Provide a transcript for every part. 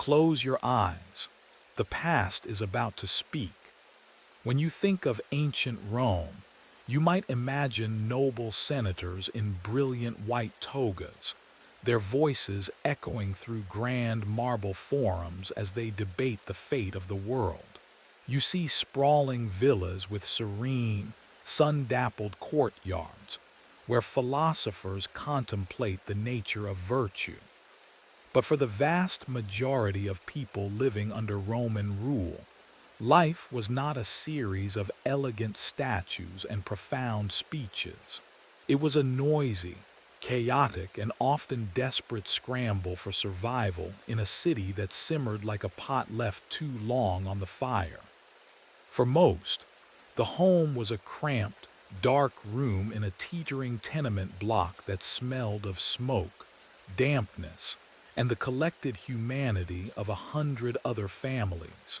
Close your eyes. The past is about to speak. When you think of ancient Rome, you might imagine noble senators in brilliant white togas, their voices echoing through grand marble forums as they debate the fate of the world. You see sprawling villas with serene, sun-dappled courtyards, where philosophers contemplate the nature of virtue. But for the vast majority of people living under Roman rule, life was not a series of elegant statues and profound speeches. It was a noisy, chaotic, and often desperate scramble for survival in a city that simmered like a pot left too long on the fire. For most, the home was a cramped, dark room in a teetering tenement block that smelled of smoke, dampness, and the collected humanity of 100 other families.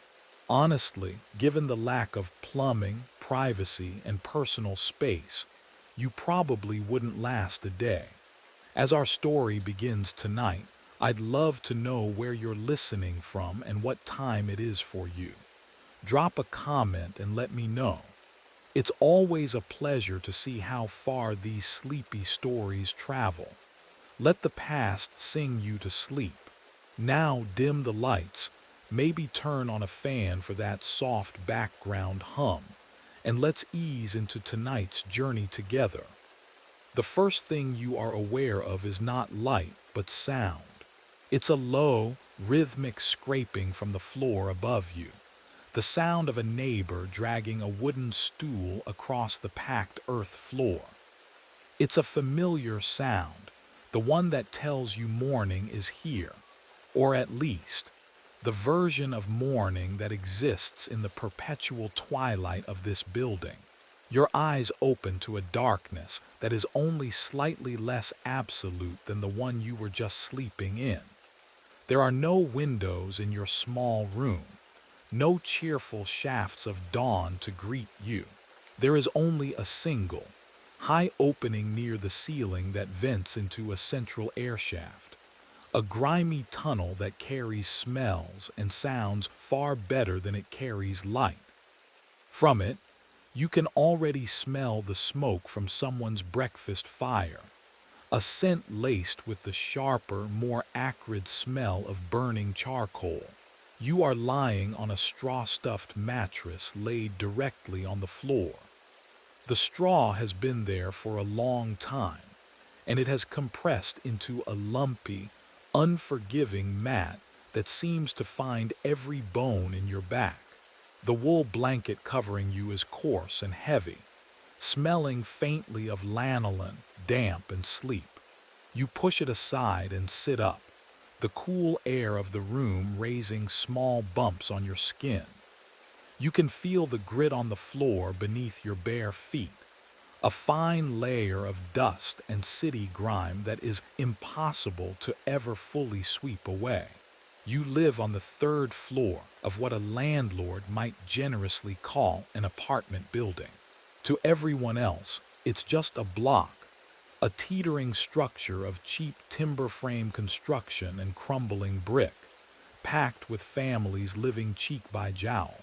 Honestly, given the lack of plumbing, privacy, and personal space, you probably wouldn't last a day. As our story begins tonight, I'd love to know where you're listening from and what time it is for you. Drop a comment and let me know. It's always a pleasure to see how far these sleepy stories travel. Let the past sing you to sleep. Now dim the lights, maybe turn on a fan for that soft background hum, and let's ease into tonight's journey together. The first thing you are aware of is not light, but sound. It's a low, rhythmic scraping from the floor above you, the sound of a neighbor dragging a wooden stool across the packed earth floor. It's a familiar sound, the one that tells you morning is here, or at least, the version of morning that exists in the perpetual twilight of this building. Your eyes open to a darkness that is only slightly less absolute than the one you were just sleeping in. There are no windows in your small room, no cheerful shafts of dawn to greet you. There is only a single, high opening near the ceiling that vents into a central air shaft, a grimy tunnel that carries smells and sounds far better than it carries light. From it, you can already smell the smoke from someone's breakfast fire, a scent laced with the sharper, more acrid smell of burning charcoal. You are lying on a straw-stuffed mattress laid directly on the floor. The straw has been there for a long time, and it has compressed into a lumpy, unforgiving mat that seems to find every bone in your back. The wool blanket covering you is coarse and heavy, smelling faintly of lanolin, damp and sleep. You push it aside and sit up, the cool air of the room raising small bumps on your skin. You can feel the grit on the floor beneath your bare feet, a fine layer of dust and city grime that is impossible to ever fully sweep away. You live on the third floor of what a landlord might generously call an apartment building. To everyone else, it's just a block, a teetering structure of cheap timber frame construction and crumbling brick, packed with families living cheek by jowl.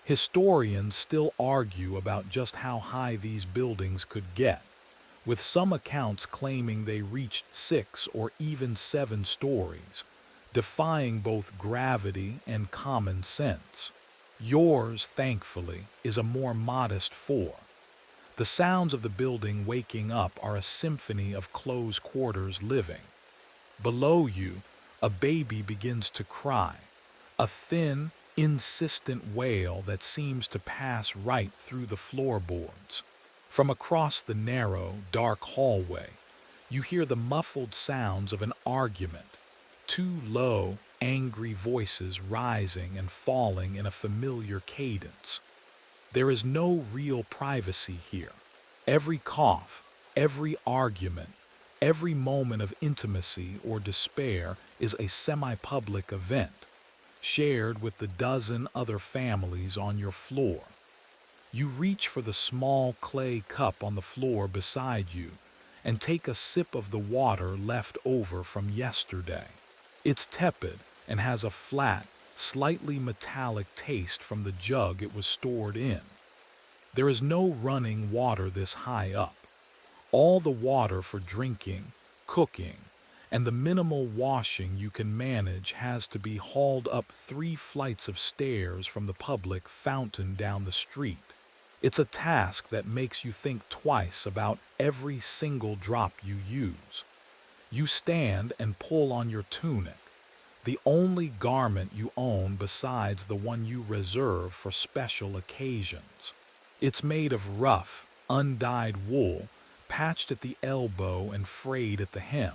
Historians still argue about just how high these buildings could get, with some accounts claiming they reached 6 or even 7 stories, defying both gravity and common sense. Yours, thankfully, is a more modest 4. The sounds of the building waking up are a symphony of close quarters living. Below you, a baby begins to cry, a thin, insistent wail that seems to pass right through the floorboards. From across the narrow, dark hallway, you hear the muffled sounds of an argument, two low, angry voices rising and falling in a familiar cadence. There is no real privacy here. Every cough, every argument, every moment of intimacy or despair is a semi-public event, shared with the dozen other families on your floor. You reach for the small clay cup on the floor beside you and take a sip of the water left over from yesterday. It's tepid and has a flat, slightly metallic taste from the jug it was stored in. There is no running water this high up. All the water for drinking, cooking, and the minimal washing you can manage has to be hauled up 3 flights of stairs from the public fountain down the street. It's a task that makes you think twice about every single drop you use. You stand and pull on your tunic, the only garment you own besides the one you reserve for special occasions. It's made of rough, undyed wool, patched at the elbow and frayed at the hem.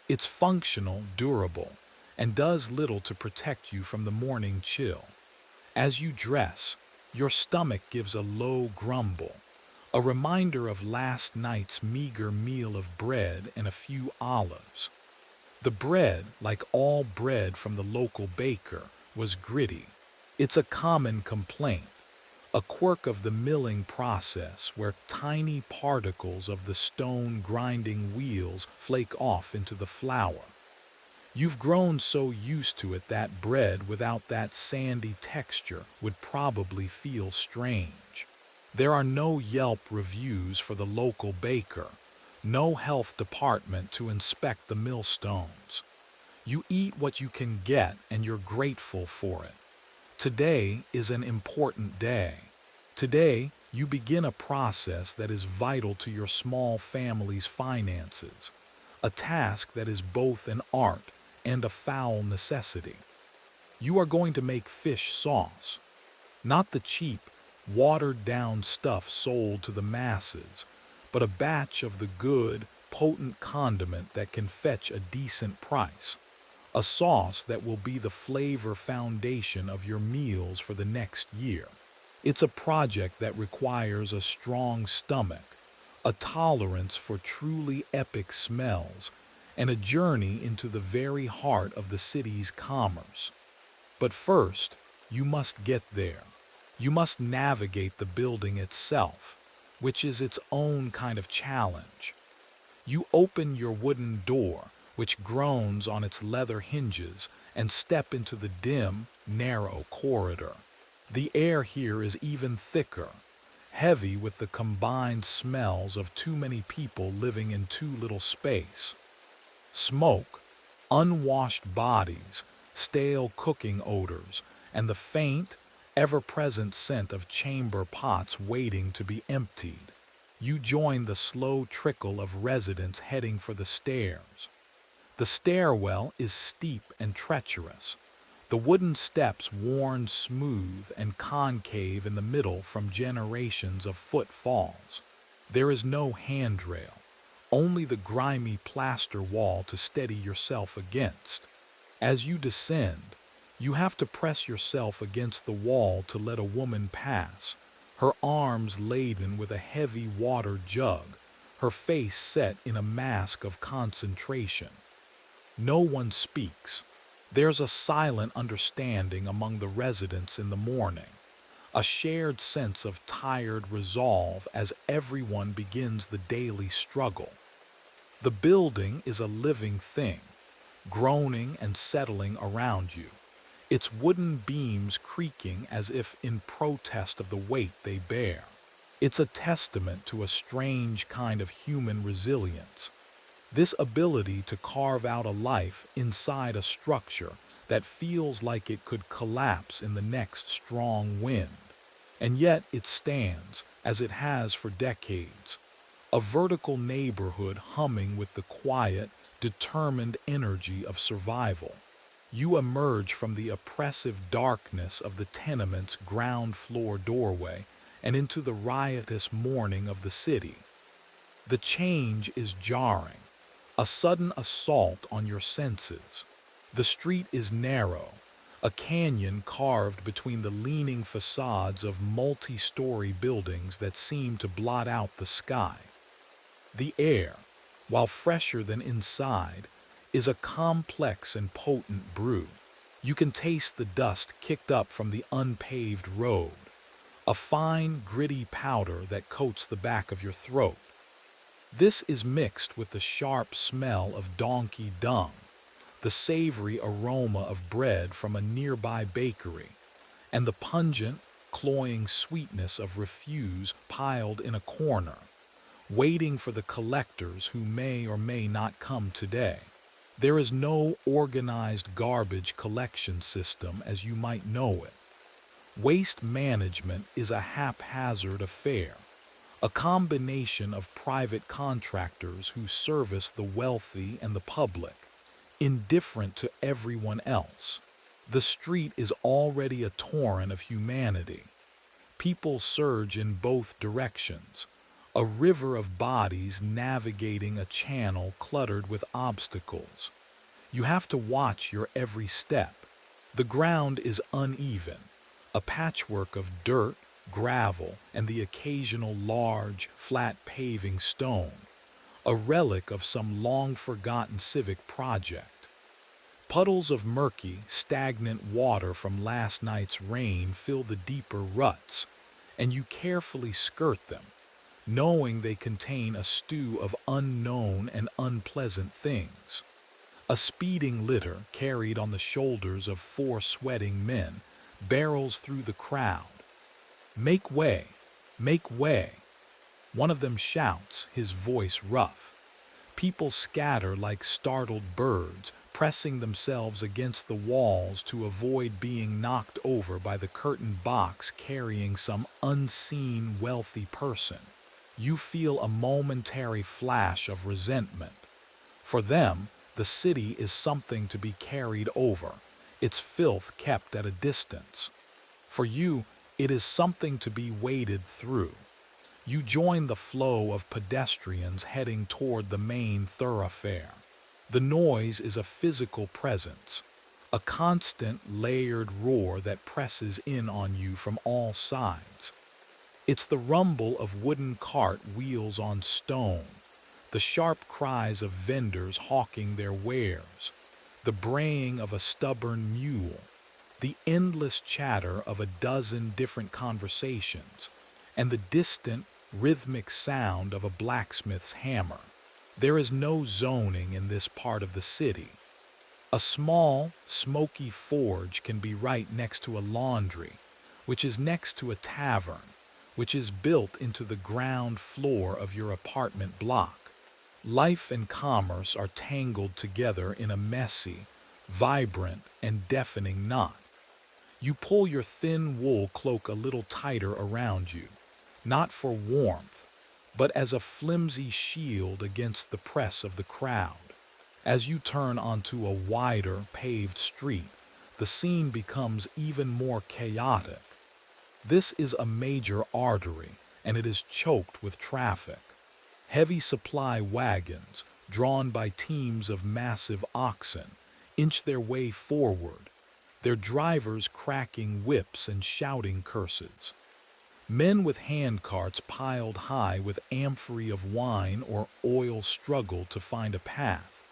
It's functional, durable, and does little to protect you from the morning chill. As you dress, your stomach gives a low grumble, a reminder of last night's meager meal of bread and a few olives. The bread, like all bread from the local baker, was gritty. It's a common complaint, a quirk of the milling process where tiny particles of the stone grinding wheels flake off into the flour. You've grown so used to it that bread without that sandy texture would probably feel strange. There are no Yelp reviews for the local baker, no health department to inspect the millstones. You eat what you can get and you're grateful for it. Today is an important day. Today, you begin a process that is vital to your small family's finances, a task that is both an art and a foul necessity. You are going to make fish sauce, not the cheap, watered-down stuff sold to the masses, but a batch of the good, potent condiment that can fetch a decent price. A sauce that will be the flavor foundation of your meals for the next year. It's a project that requires a strong stomach, a tolerance for truly epic smells, and a journey into the very heart of the city's commerce. But first, you must get there. You must navigate the building itself, which is its own kind of challenge. You open your wooden door, which groans on its leather hinges, and step into the dim, narrow corridor. The air here is even thicker, heavy with the combined smells of too many people living in too little space. Smoke, unwashed bodies, stale cooking odors, and the faint, ever-present scent of chamber pots waiting to be emptied. You join the slow trickle of residents heading for the stairs. The stairwell is steep and treacherous, the wooden steps worn smooth and concave in the middle from generations of footfalls. There is no handrail, only the grimy plaster wall to steady yourself against. As you descend, you have to press yourself against the wall to let a woman pass, her arms laden with a heavy water jug, her face set in a mask of concentration. No one speaks. There's a silent understanding among the residents in the morning, a shared sense of tired resolve as everyone begins the daily struggle. The building is a living thing, groaning and settling around you, its wooden beams creaking as if in protest of the weight they bear. It's a testament to a strange kind of human resilience. This ability to carve out a life inside a structure that feels like it could collapse in the next strong wind. And yet it stands, as it has for decades, a vertical neighborhood humming with the quiet, determined energy of survival. You emerge from the oppressive darkness of the tenement's ground floor doorway and into the riotous morning of the city. The change is jarring, a sudden assault on your senses. The street is narrow, a canyon carved between the leaning facades of multi-story buildings that seem to blot out the sky. The air, while fresher than inside, is a complex and potent brew. You can taste the dust kicked up from the unpaved road, a fine, gritty powder that coats the back of your throat. This is mixed with the sharp smell of donkey dung, the savory aroma of bread from a nearby bakery, and the pungent, cloying sweetness of refuse piled in a corner, waiting for the collectors who may or may not come today. There is no organized garbage collection system as you might know it. Waste management is a haphazard affair, a combination of private contractors who service the wealthy and the public, indifferent to everyone else. The street is already a torrent of humanity. People surge in both directions, a river of bodies navigating a channel cluttered with obstacles. You have to watch your every step. The ground is uneven, a patchwork of dirt, gravel, and the occasional large, flat paving stone, a relic of some long-forgotten civic project. Puddles of murky, stagnant water from last night's rain fill the deeper ruts, and you carefully skirt them, knowing they contain a stew of unknown and unpleasant things. A speeding litter, carried on the shoulders of 4 sweating men, barrels through the crowd. "Make way! Make way!" One of them shouts, his voice rough. People scatter like startled birds, pressing themselves against the walls to avoid being knocked over by the curtained box carrying some unseen wealthy person. You feel a momentary flash of resentment. For them, the city is something to be carried over, its filth kept at a distance. For you, it is something to be waded through. You join the flow of pedestrians heading toward the main thoroughfare. The noise is a physical presence, a constant layered roar that presses in on you from all sides. It's the rumble of wooden cart wheels on stone, the sharp cries of vendors hawking their wares, the braying of a stubborn mule, the endless chatter of a dozen different conversations, and the distant, rhythmic sound of a blacksmith's hammer. There is no zoning in this part of the city. A small, smoky forge can be right next to a laundry, which is next to a tavern, which is built into the ground floor of your apartment block. Life and commerce are tangled together in a messy, vibrant, and deafening knot. You pull your thin wool cloak a little tighter around you, not for warmth, but as a flimsy shield against the press of the crowd. As you turn onto a wider, paved street, the scene becomes even more chaotic. This is a major artery, and it is choked with traffic. Heavy supply wagons, drawn by teams of massive oxen, inch their way forward, their drivers cracking whips and shouting curses. Men with handcarts piled high with amphorae of wine or oil struggle to find a path,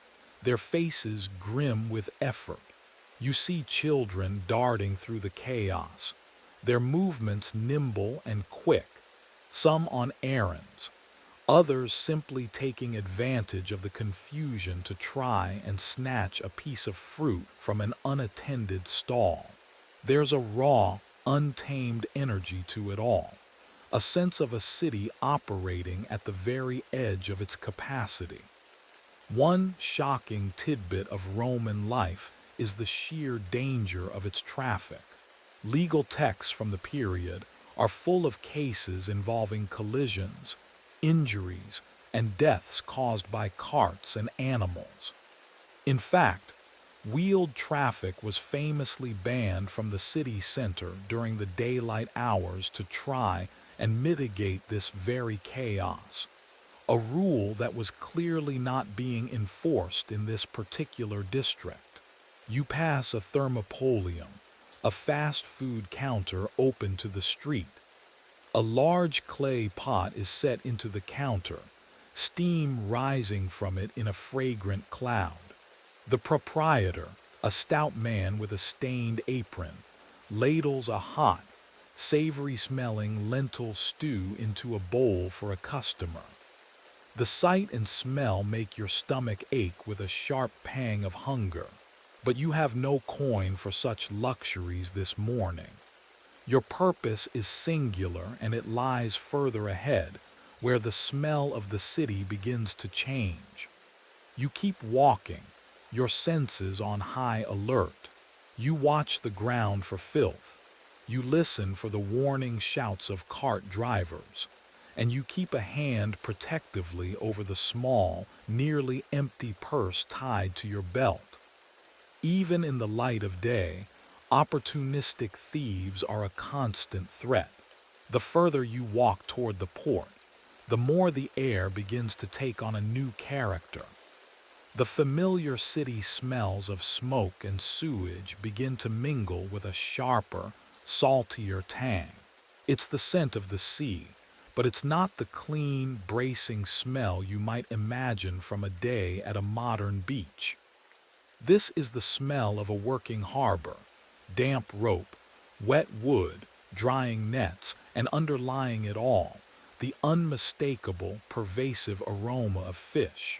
their faces grim with effort. You see children darting through the chaos, their movements nimble and quick, some on errands, others simply taking advantage of the confusion to try and snatch a piece of fruit from an unattended stall. There's a raw, untamed energy to it all, a sense of a city operating at the very edge of its capacity. One shocking tidbit of Roman life is the sheer danger of its traffic. Legal texts from the period are full of cases involving collisions, injuries, and deaths caused by carts and animals. In fact, wheeled traffic was famously banned from the city center during the daylight hours to try and mitigate this very chaos, a rule that was clearly not being enforced in this particular district. You pass a thermopolium, a fast food counter open to the street. A large clay pot is set into the counter, steam rising from it in a fragrant cloud. The proprietor, a stout man with a stained apron, ladles a hot, savory-smelling lentil stew into a bowl for a customer. The sight and smell make your stomach ache with a sharp pang of hunger, but you have no coin for such luxuries this morning. Your purpose is singular and it lies further ahead, where the smell of the city begins to change. You keep walking, your senses on high alert. You watch the ground for filth. You listen for the warning shouts of cart drivers. And you keep a hand protectively over the small, nearly empty purse tied to your belt. Even in the light of day, opportunistic thieves are a constant threat. The further you walk toward the port, the more the air begins to take on a new character. The familiar city smells of smoke and sewage begin to mingle with a sharper, saltier tang. It's the scent of the sea, but it's not the clean, bracing smell you might imagine from a day at a modern beach. This is the smell of a working harbor: damp rope, wet wood, drying nets, and underlying it all, the unmistakable, pervasive aroma of fish.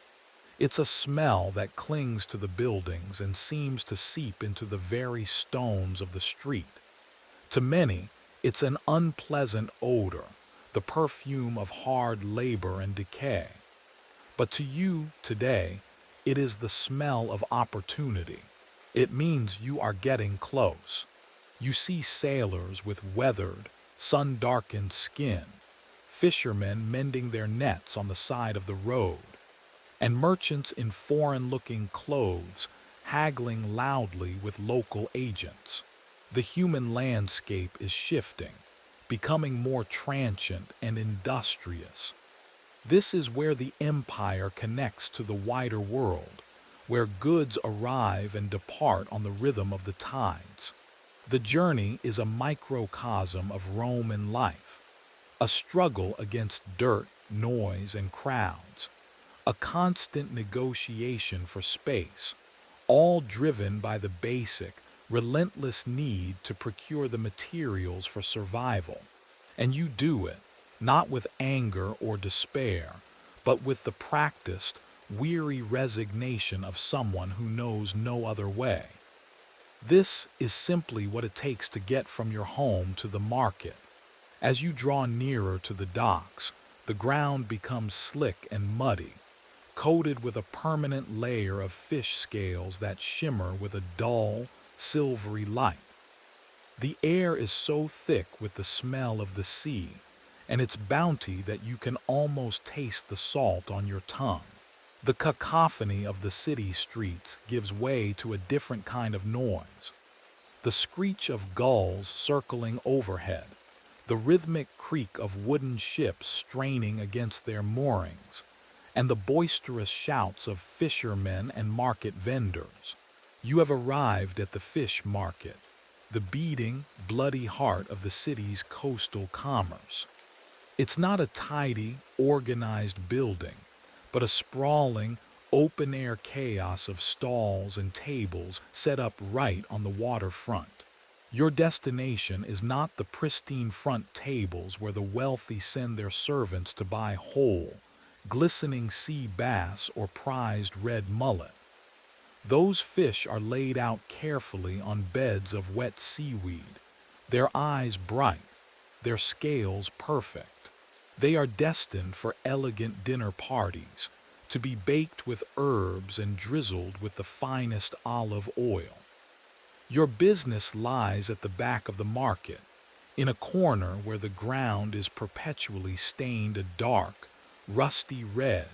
It's a smell that clings to the buildings and seems to seep into the very stones of the street. To many, it's an unpleasant odor, the perfume of hard labor and decay. But to you today, it is the smell of opportunity. It means you are getting close. You see sailors with weathered, sun-darkened skin, fishermen mending their nets on the side of the road, and merchants in foreign-looking clothes haggling loudly with local agents. The human landscape is shifting, becoming more transient and industrious. This is where the empire connects to the wider world, where goods arrive and depart on the rhythm of the tides. The journey is a microcosm of Roman life, a struggle against dirt, noise, and crowds, a constant negotiation for space, all driven by the basic, relentless need to procure the materials for survival. And you do it, not with anger or despair, but with the practiced, weary resignation of someone who knows no other way. This is simply what it takes to get from your home to the market. As you draw nearer to the docks, the ground becomes slick and muddy, coated with a permanent layer of fish scales that shimmer with a dull, silvery light. The air is so thick with the smell of the sea and its bounty that you can almost taste the salt on your tongue. The cacophony of the city streets gives way to a different kind of noise. The screech of gulls circling overhead, the rhythmic creak of wooden ships straining against their moorings, and the boisterous shouts of fishermen and market vendors. You have arrived at the fish market, the beating, bloody heart of the city's coastal commerce. It's not a tidy, organized building, but a sprawling, open-air chaos of stalls and tables set up right on the waterfront. Your destination is not the pristine front tables where the wealthy send their servants to buy whole, glistening sea bass or prized red mullet. Those fish are laid out carefully on beds of wet seaweed, their eyes bright, their scales perfect. They are destined for elegant dinner parties, to be baked with herbs and drizzled with the finest olive oil. Your business lies at the back of the market, in a corner where the ground is perpetually stained a dark, rusty red,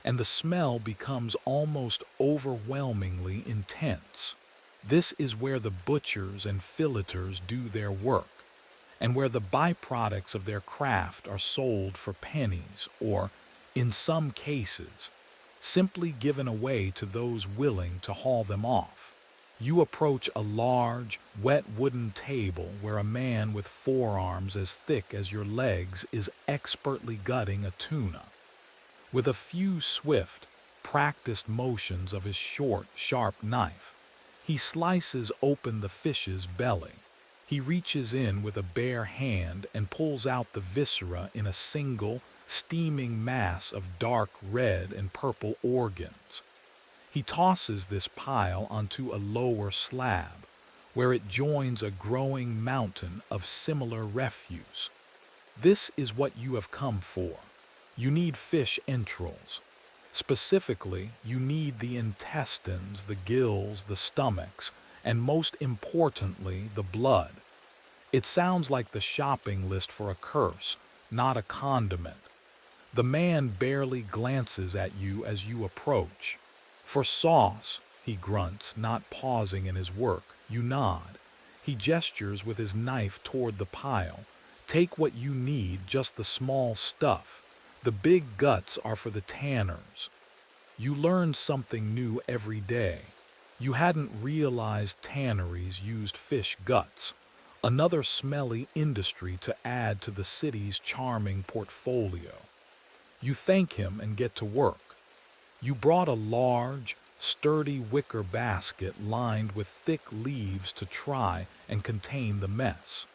and the smell becomes almost overwhelmingly intense. This is where the butchers and filleters do their work, and where the byproducts of their craft are sold for pennies or, in some cases, simply given away to those willing to haul them off. You approach a large, wet wooden table where a man with forearms as thick as your legs is expertly gutting a tuna. With a few swift, practiced motions of his short, sharp knife, he slices open the fish's belly. He reaches in with a bare hand and pulls out the viscera in a single, steaming mass of dark red and purple organs. He tosses this pile onto a lower slab, where it joins a growing mountain of similar refuse. This is what you have come for. You need fish entrails. Specifically, you need the intestines, the gills, the stomachs, and most importantly, the blood. It sounds like the shopping list for a curse, not a condiment. The man barely glances at you as you approach. For sauce, he grunts, not pausing in his work. You nod. He gestures with his knife toward the pile. Take what you need, just the small stuff. The big guts are for the tanners. You learn something new every day. You hadn't realized tanneries used fish guts, another smelly industry to add to the city's charming portfolio. You thank him and get to work. You brought a large, sturdy wicker basket lined with thick leaves to try and contain the mess.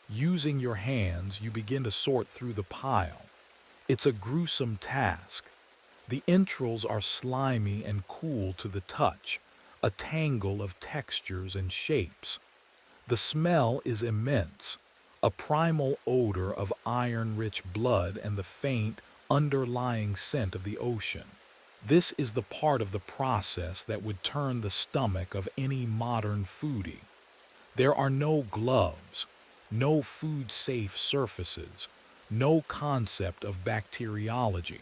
Using your hands, you begin to sort through the pile. It's a gruesome task. The entrails are slimy and cool to the touch, a tangle of textures and shapes. The smell is immense, a primal odor of iron-rich blood and the faint, underlying scent of the ocean. This is the part of the process that would turn the stomach of any modern foodie. There are no gloves, no food-safe surfaces, no concept of bacteriology.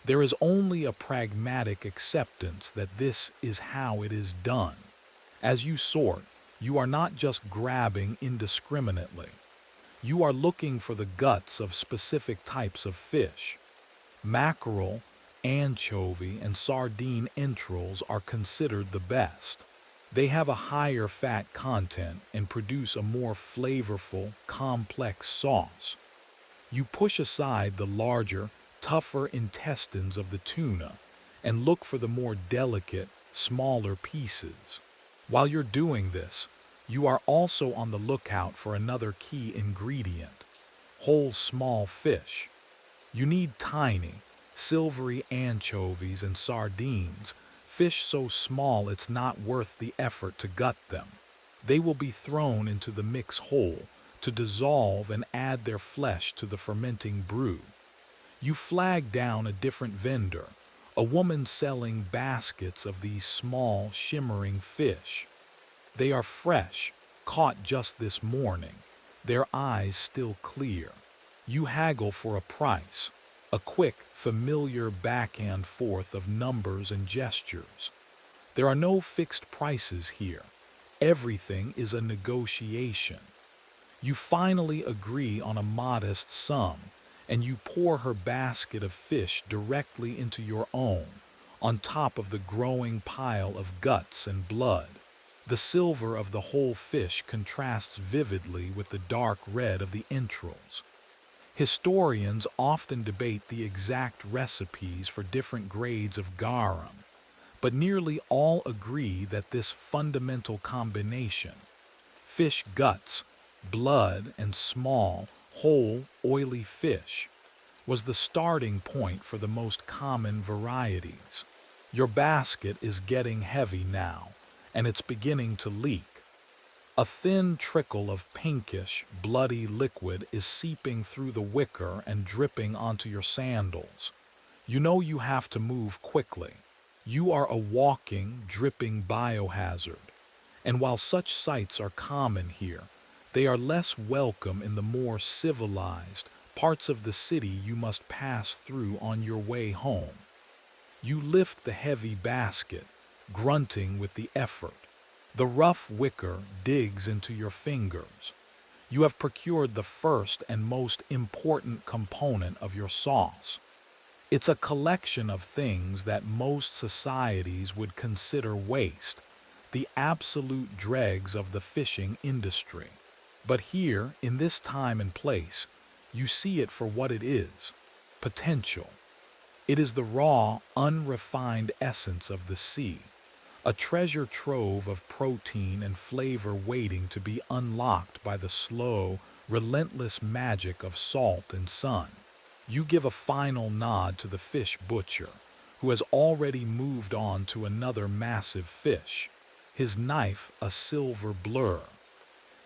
There is only a pragmatic acceptance that this is how it is done. As you sort, you are not just grabbing indiscriminately. You are looking for the guts of specific types of fish. Mackerel, anchovy, and sardine entrails are considered the best. They have a higher fat content and produce a more flavorful, complex sauce. You push aside the larger, tougher intestines of the tuna and look for the more delicate, smaller pieces. While you're doing this, you are also on the lookout for another key ingredient: whole small fish. You need tiny, silvery anchovies and sardines, fish so small it's not worth the effort to gut them. They will be thrown into the mix whole, to dissolve and add their flesh to the fermenting brew. You flag down a different vendor, a woman selling baskets of these small, shimmering fish. They are fresh, caught just this morning, their eyes still clear. You haggle for a price, a quick, familiar back and forth of numbers and gestures. There are no fixed prices here. Everything is a negotiation. You finally agree on a modest sum, and you pour her basket of fish directly into your own, on top of the growing pile of guts and blood. The silver of the whole fish contrasts vividly with the dark red of the entrails. Historians often debate the exact recipes for different grades of garum, but nearly all agree that this fundamental combination, fish guts, blood, and small, whole, oily fish, was the starting point for the most common varieties. Your basket is getting heavy now, and it's beginning to leak. A thin trickle of pinkish, bloody liquid is seeping through the wicker and dripping onto your sandals. You know you have to move quickly. You are a walking, dripping biohazard. And while such sights are common here, they are less welcome in the more civilized parts of the city you must pass through on your way home. You lift the heavy basket, grunting with the effort. The rough wicker digs into your fingers. You have procured the first and most important component of your sauce. It's a collection of things that most societies would consider waste, the absolute dregs of the fishing industry. But here, in this time and place, you see it for what it is: potential. It is the raw, unrefined essence of the sea, a treasure trove of protein and flavor waiting to be unlocked by the slow, relentless magic of salt and sun. You give a final nod to the fish butcher, who has already moved on to another massive fish, his knife a silver blur.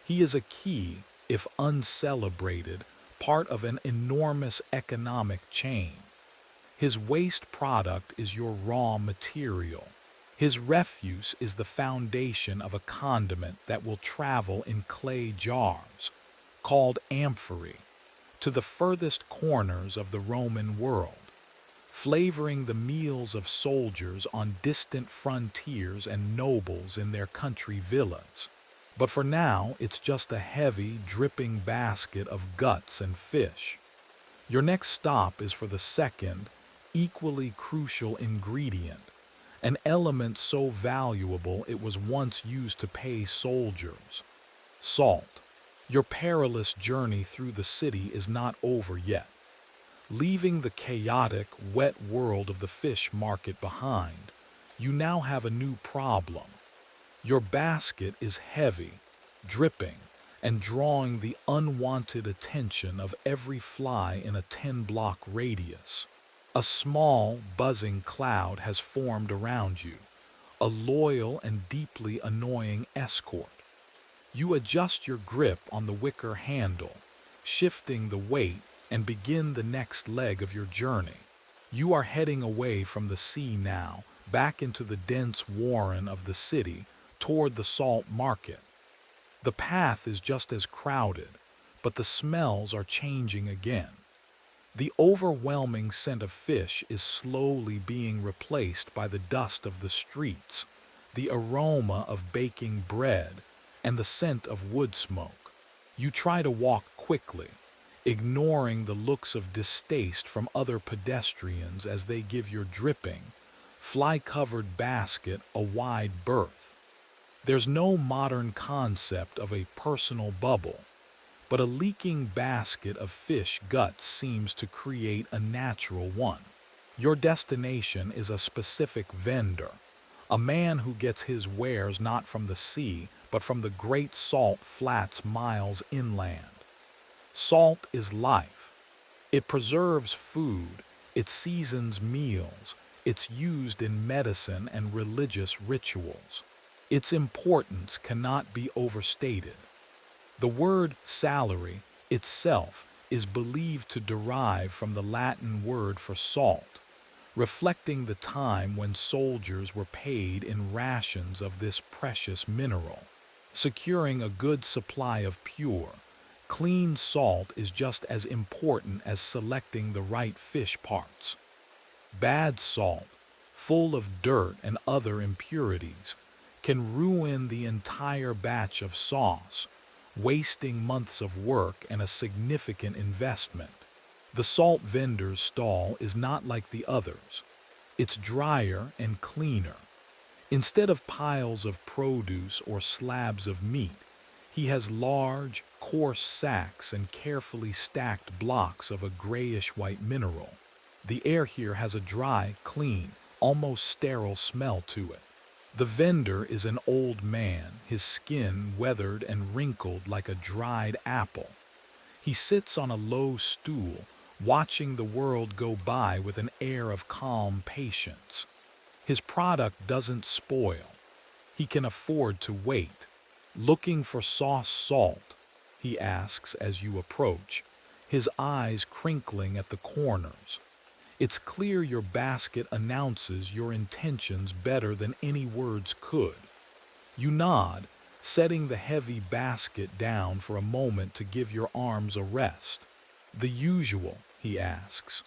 He is a key, if uncelebrated, part of an enormous economic chain. His waste product is your raw material. His refuse is the foundation of a condiment that will travel in clay jars, called amphorae, to the furthest corners of the Roman world, flavoring the meals of soldiers on distant frontiers and nobles in their country villas. But for now, it's just a heavy, dripping basket of guts and fish. Your next stop is for the second, equally crucial ingredient, an element so valuable it was once used to pay soldiers: salt. Your perilous journey through the city is not over yet. Leaving the chaotic, wet world of the fish market behind, you now have a new problem. Your basket is heavy, dripping, and drawing the unwanted attention of every fly in a 10-block radius. A small, buzzing cloud has formed around you, a loyal and deeply annoying escort. You adjust your grip on the wicker handle, shifting the weight, and begin the next leg of your journey. You are heading away from the sea now, back into the dense warren of the city, toward the salt market. The path is just as crowded, but the smells are changing again. The overwhelming scent of fish is slowly being replaced by the dust of the streets, the aroma of baking bread, and the scent of wood smoke. You try to walk quickly, ignoring the looks of distaste from other pedestrians as they give your dripping, fly-covered basket a wide berth. There's no modern concept of a personal bubble, but a leaking basket of fish guts seems to create a natural one. Your destination is a specific vendor, a man who gets his wares not from the sea, but from the great salt flats miles inland. Salt is life. It preserves food, it seasons meals, it's used in medicine and religious rituals. Its importance cannot be overstated. The word salary itself is believed to derive from the Latin word for salt, reflecting the time when soldiers were paid in rations of this precious mineral. Securing a good supply of pure, clean salt is just as important as selecting the right fish parts. Bad salt, full of dirt and other impurities, can ruin the entire batch of sauce, wasting months of work and a significant investment. The salt vendor's stall is not like the others. It's drier and cleaner. Instead of piles of produce or slabs of meat, he has large, coarse sacks and carefully stacked blocks of a grayish-white mineral. The air here has a dry, clean, almost sterile smell to it. The vendor is an old man, his skin weathered and wrinkled like a dried apple. He sits on a low stool, watching the world go by with an air of calm patience. His product doesn't spoil. He can afford to wait. "Looking for sauce salt?" he asks as you approach, his eyes crinkling at the corners. It's clear your basket announces your intentions better than any words could. You nod, setting the heavy basket down for a moment to give your arms a rest. "The usual?" he asks.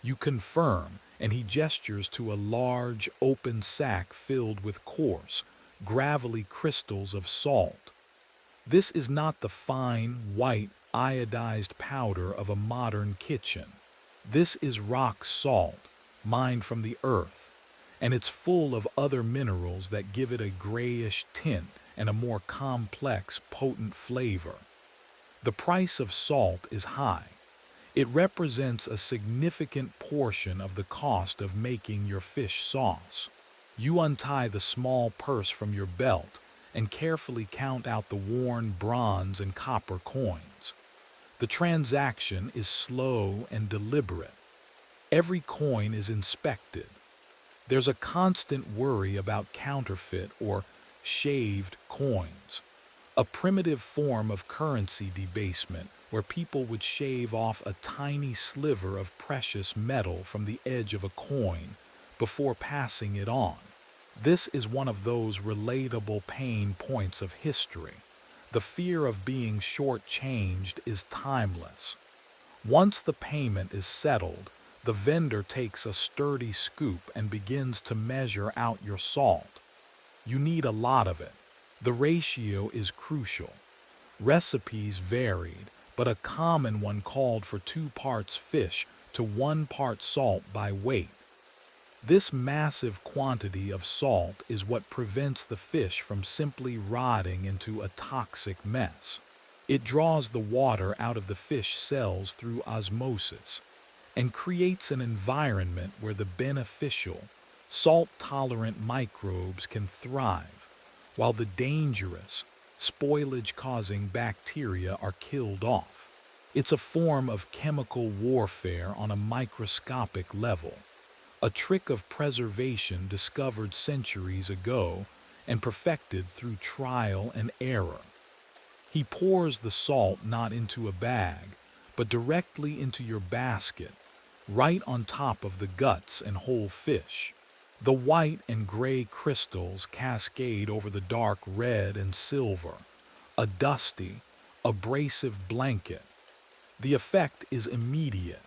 You confirm, and he gestures to a large, open sack filled with coarse, gravelly crystals of salt. This is not the fine, white, iodized powder of a modern kitchen. This is rock salt, mined from the earth, and it's full of other minerals that give it a grayish tint and a more complex, potent flavor. The price of salt is high. It represents a significant portion of the cost of making your fish sauce. You untie the small purse from your belt and carefully count out the worn bronze and copper coins. The transaction is slow and deliberate. Every coin is inspected. There's a constant worry about counterfeit or shaved coins, a primitive form of currency debasement where people would shave off a tiny sliver of precious metal from the edge of a coin before passing it on. This is one of those relatable pain points of history. The fear of being shortchanged is timeless. Once the payment is settled, the vendor takes a sturdy scoop and begins to measure out your salt. You need a lot of it. The ratio is crucial. Recipes varied, but a common one called for 2 parts fish to 1 part salt by weight. This massive quantity of salt is what prevents the fish from simply rotting into a toxic mess. It draws the water out of the fish cells through osmosis and creates an environment where the beneficial, salt-tolerant microbes can thrive, while the dangerous, spoilage-causing bacteria are killed off. It's a form of chemical warfare on a microscopic level, a trick of preservation discovered centuries ago and perfected through trial and error. He pours the salt not into a bag, but directly into your basket, right on top of the guts and whole fish. The white and gray crystals cascade over the dark red and silver, a dusty, abrasive blanket. The effect is immediate.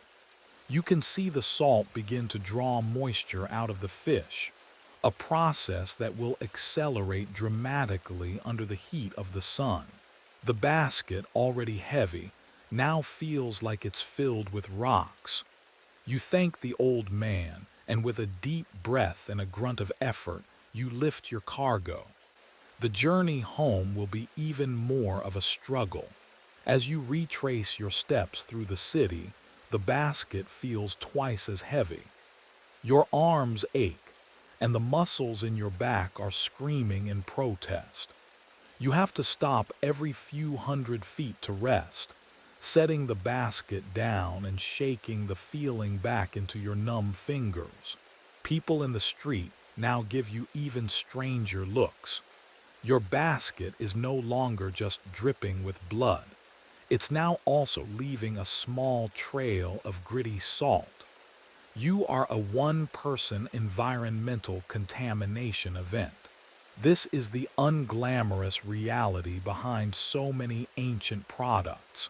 You can see the salt begin to draw moisture out of the fish, a process that will accelerate dramatically under the heat of the sun. The basket, already heavy, now feels like it's filled with rocks. You thank the old man, and with a deep breath and a grunt of effort, you lift your cargo. The journey home will be even more of a struggle. As you retrace your steps through the city, the basket feels twice as heavy. Your arms ache, and the muscles in your back are screaming in protest. You have to stop every few hundred feet to rest, setting the basket down and shaking the feeling back into your numb fingers. People in the street now give you even stranger looks. Your basket is no longer just dripping with blood. It's now also leaving a small trail of gritty salt. You are a one-person environmental contamination event. This is the unglamorous reality behind so many ancient products.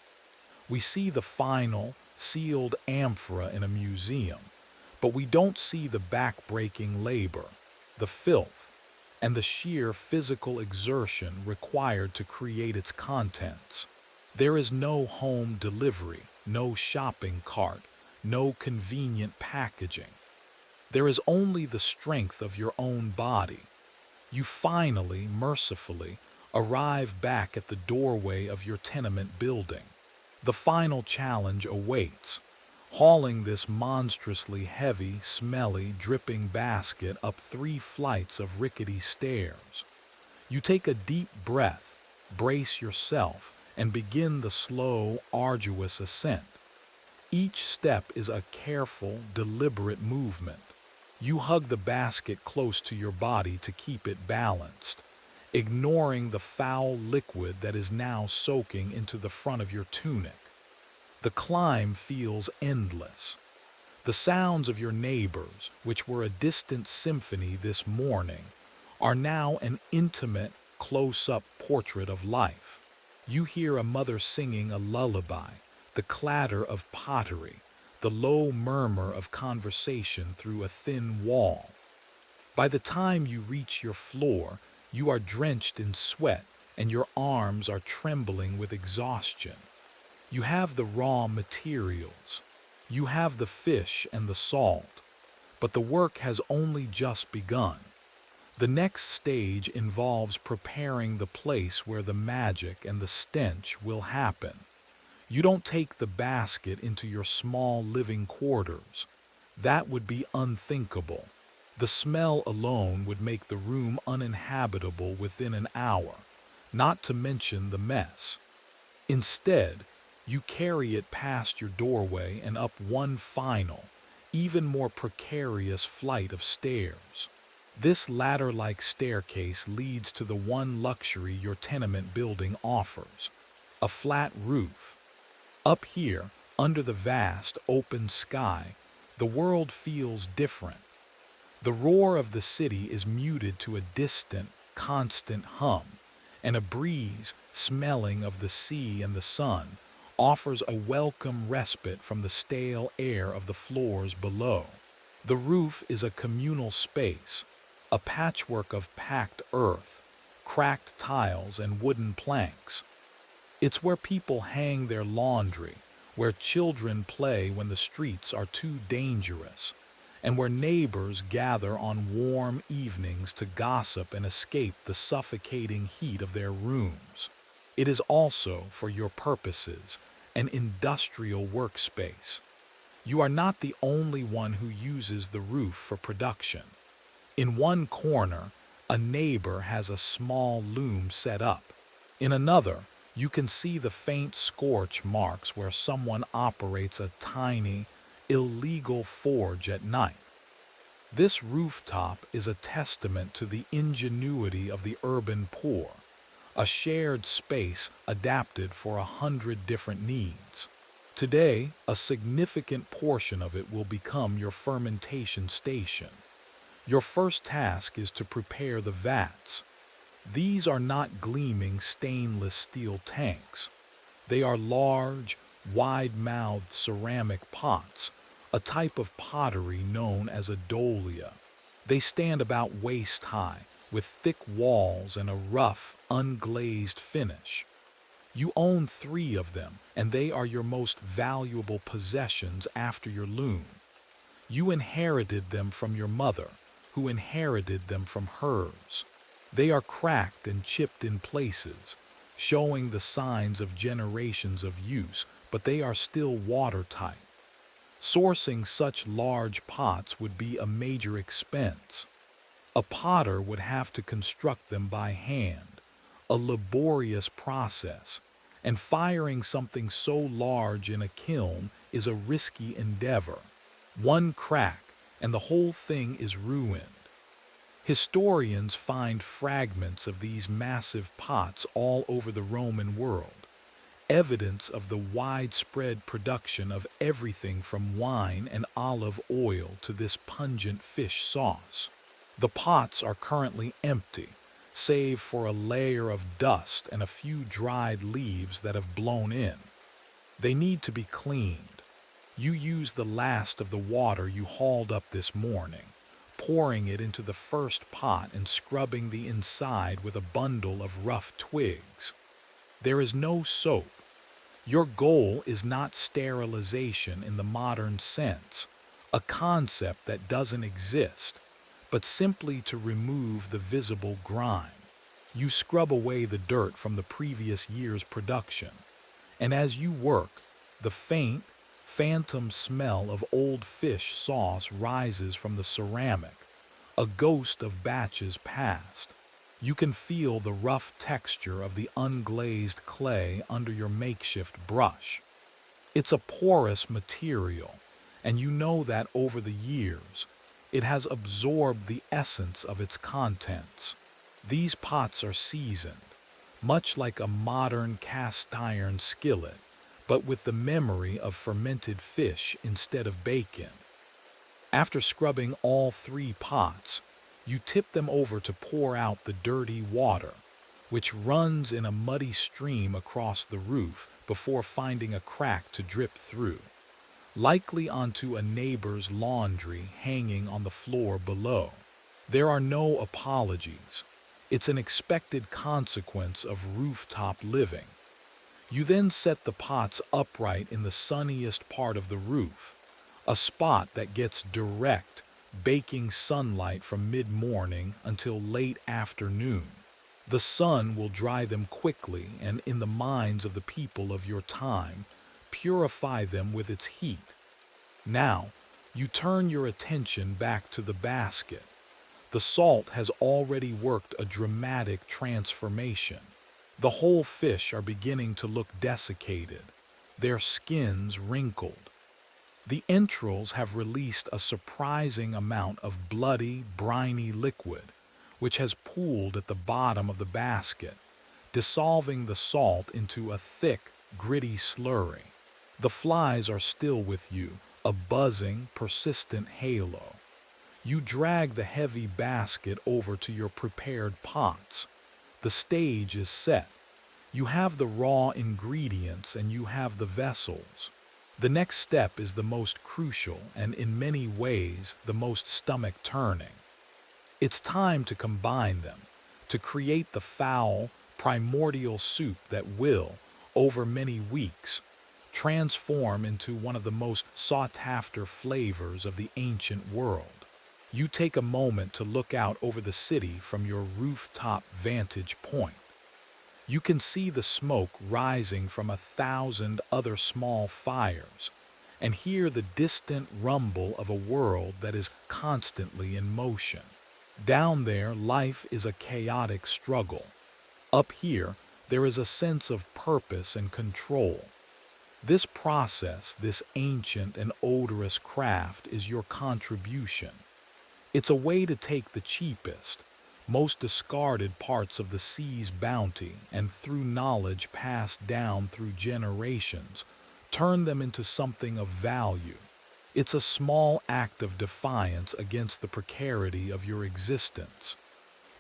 We see the final, sealed amphora in a museum, but we don't see the back-breaking labor, the filth, and the sheer physical exertion required to create its contents. There is no home delivery, no shopping cart, no convenient packaging. There is only the strength of your own body. You finally, mercifully, arrive back at the doorway of your tenement building. The final challenge awaits, hauling this monstrously heavy, smelly, dripping basket up 3 flights of rickety stairs. You take a deep breath, brace yourself, and begin the slow, arduous ascent. Each step is a careful, deliberate movement. You hug the basket close to your body to keep it balanced, ignoring the foul liquid that is now soaking into the front of your tunic. The climb feels endless. The sounds of your neighbors, which were a distant symphony this morning, are now an intimate, close-up portrait of life. You hear a mother singing a lullaby, the clatter of pottery, the low murmur of conversation through a thin wall. By the time you reach your floor, you are drenched in sweat and your arms are trembling with exhaustion. You have the raw materials. You have the fish and the salt. But the work has only just begun. The next stage involves preparing the place where the magic and the stench will happen. You don't take the basket into your small living quarters. That would be unthinkable. The smell alone would make the room uninhabitable within an hour, not to mention the mess. Instead, You carry it past your doorway and up one final, even more precarious flight of stairs. This ladder-like staircase leads to the one luxury your tenement building offers: a flat roof. Up here, under the vast, open sky, the world feels different. The roar of the city is muted to a distant, constant hum, and a breeze, smelling of the sea and the sun, offers a welcome respite from the stale air of the floors below. The roof is a communal space, a patchwork of packed earth, cracked tiles, and wooden planks. It's where people hang their laundry, where children play when the streets are too dangerous, and where neighbors gather on warm evenings to gossip and escape the suffocating heat of their rooms. It is also, for your purposes, an industrial workspace. You are not the only one who uses the roof for production. In one corner, a neighbor has a small loom set up. In another, you can see the faint scorch marks where someone operates a tiny, illegal forge at night. This rooftop is a testament to the ingenuity of the urban poor, a shared space adapted for 100 different needs. Today, a significant portion of it will become your fermentation station. Your first task is to prepare the vats. These are not gleaming stainless steel tanks. They are large, wide-mouthed ceramic pots, a type of pottery known as a dolia. They stand about waist high, with thick walls and a rough, unglazed finish. You own 3 of them, and they are your most valuable possessions after your loom. You inherited them from your mother, who inherited them from hers. They are cracked and chipped in places, showing the signs of generations of use, but they are still watertight. Sourcing such large pots would be a major expense. A potter would have to construct them by hand, a laborious process, and firing something so large in a kiln is a risky endeavor. One crack, and the whole thing is ruined. Historians find fragments of these massive pots all over the Roman world, evidence of the widespread production of everything from wine and olive oil to this pungent fish sauce. The pots are currently empty, save for a layer of dust and a few dried leaves that have blown in. They need to be cleaned. You use the last of the water you hauled up this morning, pouring it into the first pot and scrubbing the inside with a bundle of rough twigs. There is no soap. Your goal is not sterilization in the modern sense, a concept that doesn't exist, but simply to remove the visible grime. You scrub away the dirt from the previous year's production, and as you work, the faint, phantom smell of old fish sauce rises from the ceramic, a ghost of batches past. You can feel the rough texture of the unglazed clay under your makeshift brush. It's a porous material, and you know that over the years, it has absorbed the essence of its contents. These pots are seasoned, much like a modern cast-iron skillet, but with the memory of fermented fish instead of bacon. After scrubbing all 3 pots, you tip them over to pour out the dirty water, which runs in a muddy stream across the roof before finding a crack to drip through, likely onto a neighbor's laundry hanging on the floor below. There are no apologies. It's an expected consequence of rooftop living. You then set the pots upright in the sunniest part of the roof, a spot that gets direct, baking sunlight from mid-morning until late afternoon. The sun will dry them quickly and, in the minds of the people of your time, purify them with its heat. Now, you turn your attention back to the basket. The salt has already worked a dramatic transformation. The whole fish are beginning to look desiccated. their skins wrinkled. The entrails have released a surprising amount of bloody, briny liquid, which has pooled at the bottom of the basket, dissolving the salt into a thick, gritty slurry. The flies are still with you, a buzzing, persistent halo. You drag the heavy basket over to your prepared pots. The stage is set. You have the raw ingredients and you have the vessels. The next step is the most crucial and in many ways the most stomach-turning. It's time to combine them, to create the foul, primordial soup that will, over many weeks, transform into one of the most sought-after flavors of the ancient world. You take a moment to look out over the city from your rooftop vantage point. You can see the smoke rising from 1,000 other small fires, and hear the distant rumble of a world that is constantly in motion. Down there, life is a chaotic struggle. Up here, there is a sense of purpose and control. This process, this ancient and odorous craft, is your contribution. It's a way to take the cheapest, most discarded parts of the sea's bounty and through knowledge passed down through generations, turn them into something of value. It's a small act of defiance against the precarity of your existence.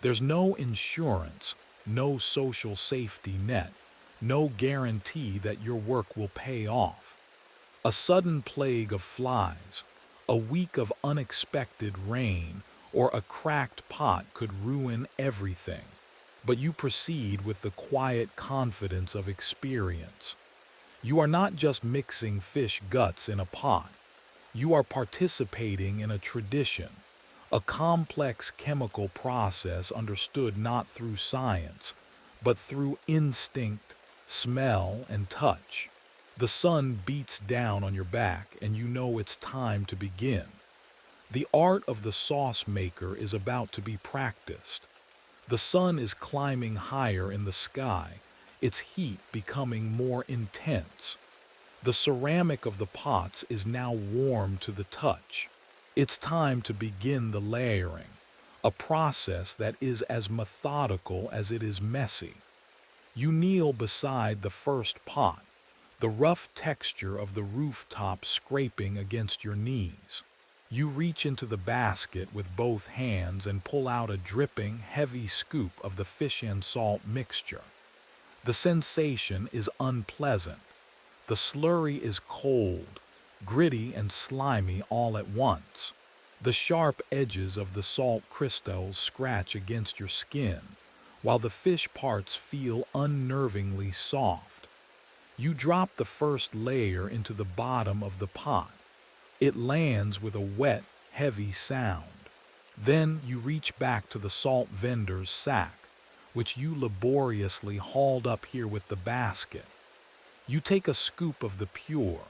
There's no insurance, no social safety net, no guarantee that your work will pay off. A sudden plague of flies, a week of unexpected rain, or a cracked pot could ruin everything. But you proceed with the quiet confidence of experience. You are not just mixing fish guts in a pot. You are participating in a tradition, a complex chemical process understood not through science, but through instinct, smell, and touch. The sun beats down on your back and you know it's time to begin. The art of the sauce maker is about to be practiced. The sun is climbing higher in the sky, its heat becoming more intense. The ceramic of the pots is now warm to the touch. It's time to begin the layering, a process that is as methodical as it is messy. You kneel beside the first pot, the rough texture of the rooftop scraping against your knees. You reach into the basket with both hands and pull out a dripping, heavy scoop of the fish and salt mixture. The sensation is unpleasant. The slurry is cold, gritty and slimy all at once. The sharp edges of the salt crystals scratch against your skin, while the fish parts feel unnervingly soft. You drop the first layer into the bottom of the pot. It lands with a wet, heavy sound. Then you reach back to the salt vendor's sack, which you laboriously hauled up here with the basket. You take a scoop of the pure,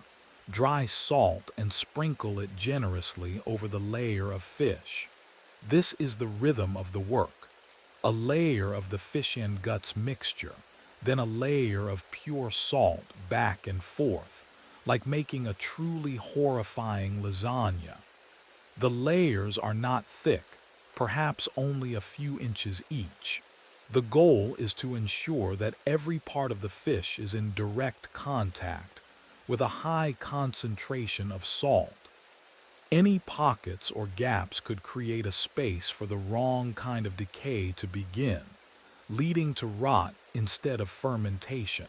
dry salt and sprinkle it generously over the layer of fish. This is the rhythm of the work. A layer of the fish and guts mixture, then a layer of pure salt back and forth, like making a truly horrifying lasagna. The layers are not thick, perhaps only a few inches each. The goal is to ensure that every part of the fish is in direct contact with a high concentration of salt. Any pockets or gaps could create a space for the wrong kind of decay to begin, leading to rot instead of fermentation.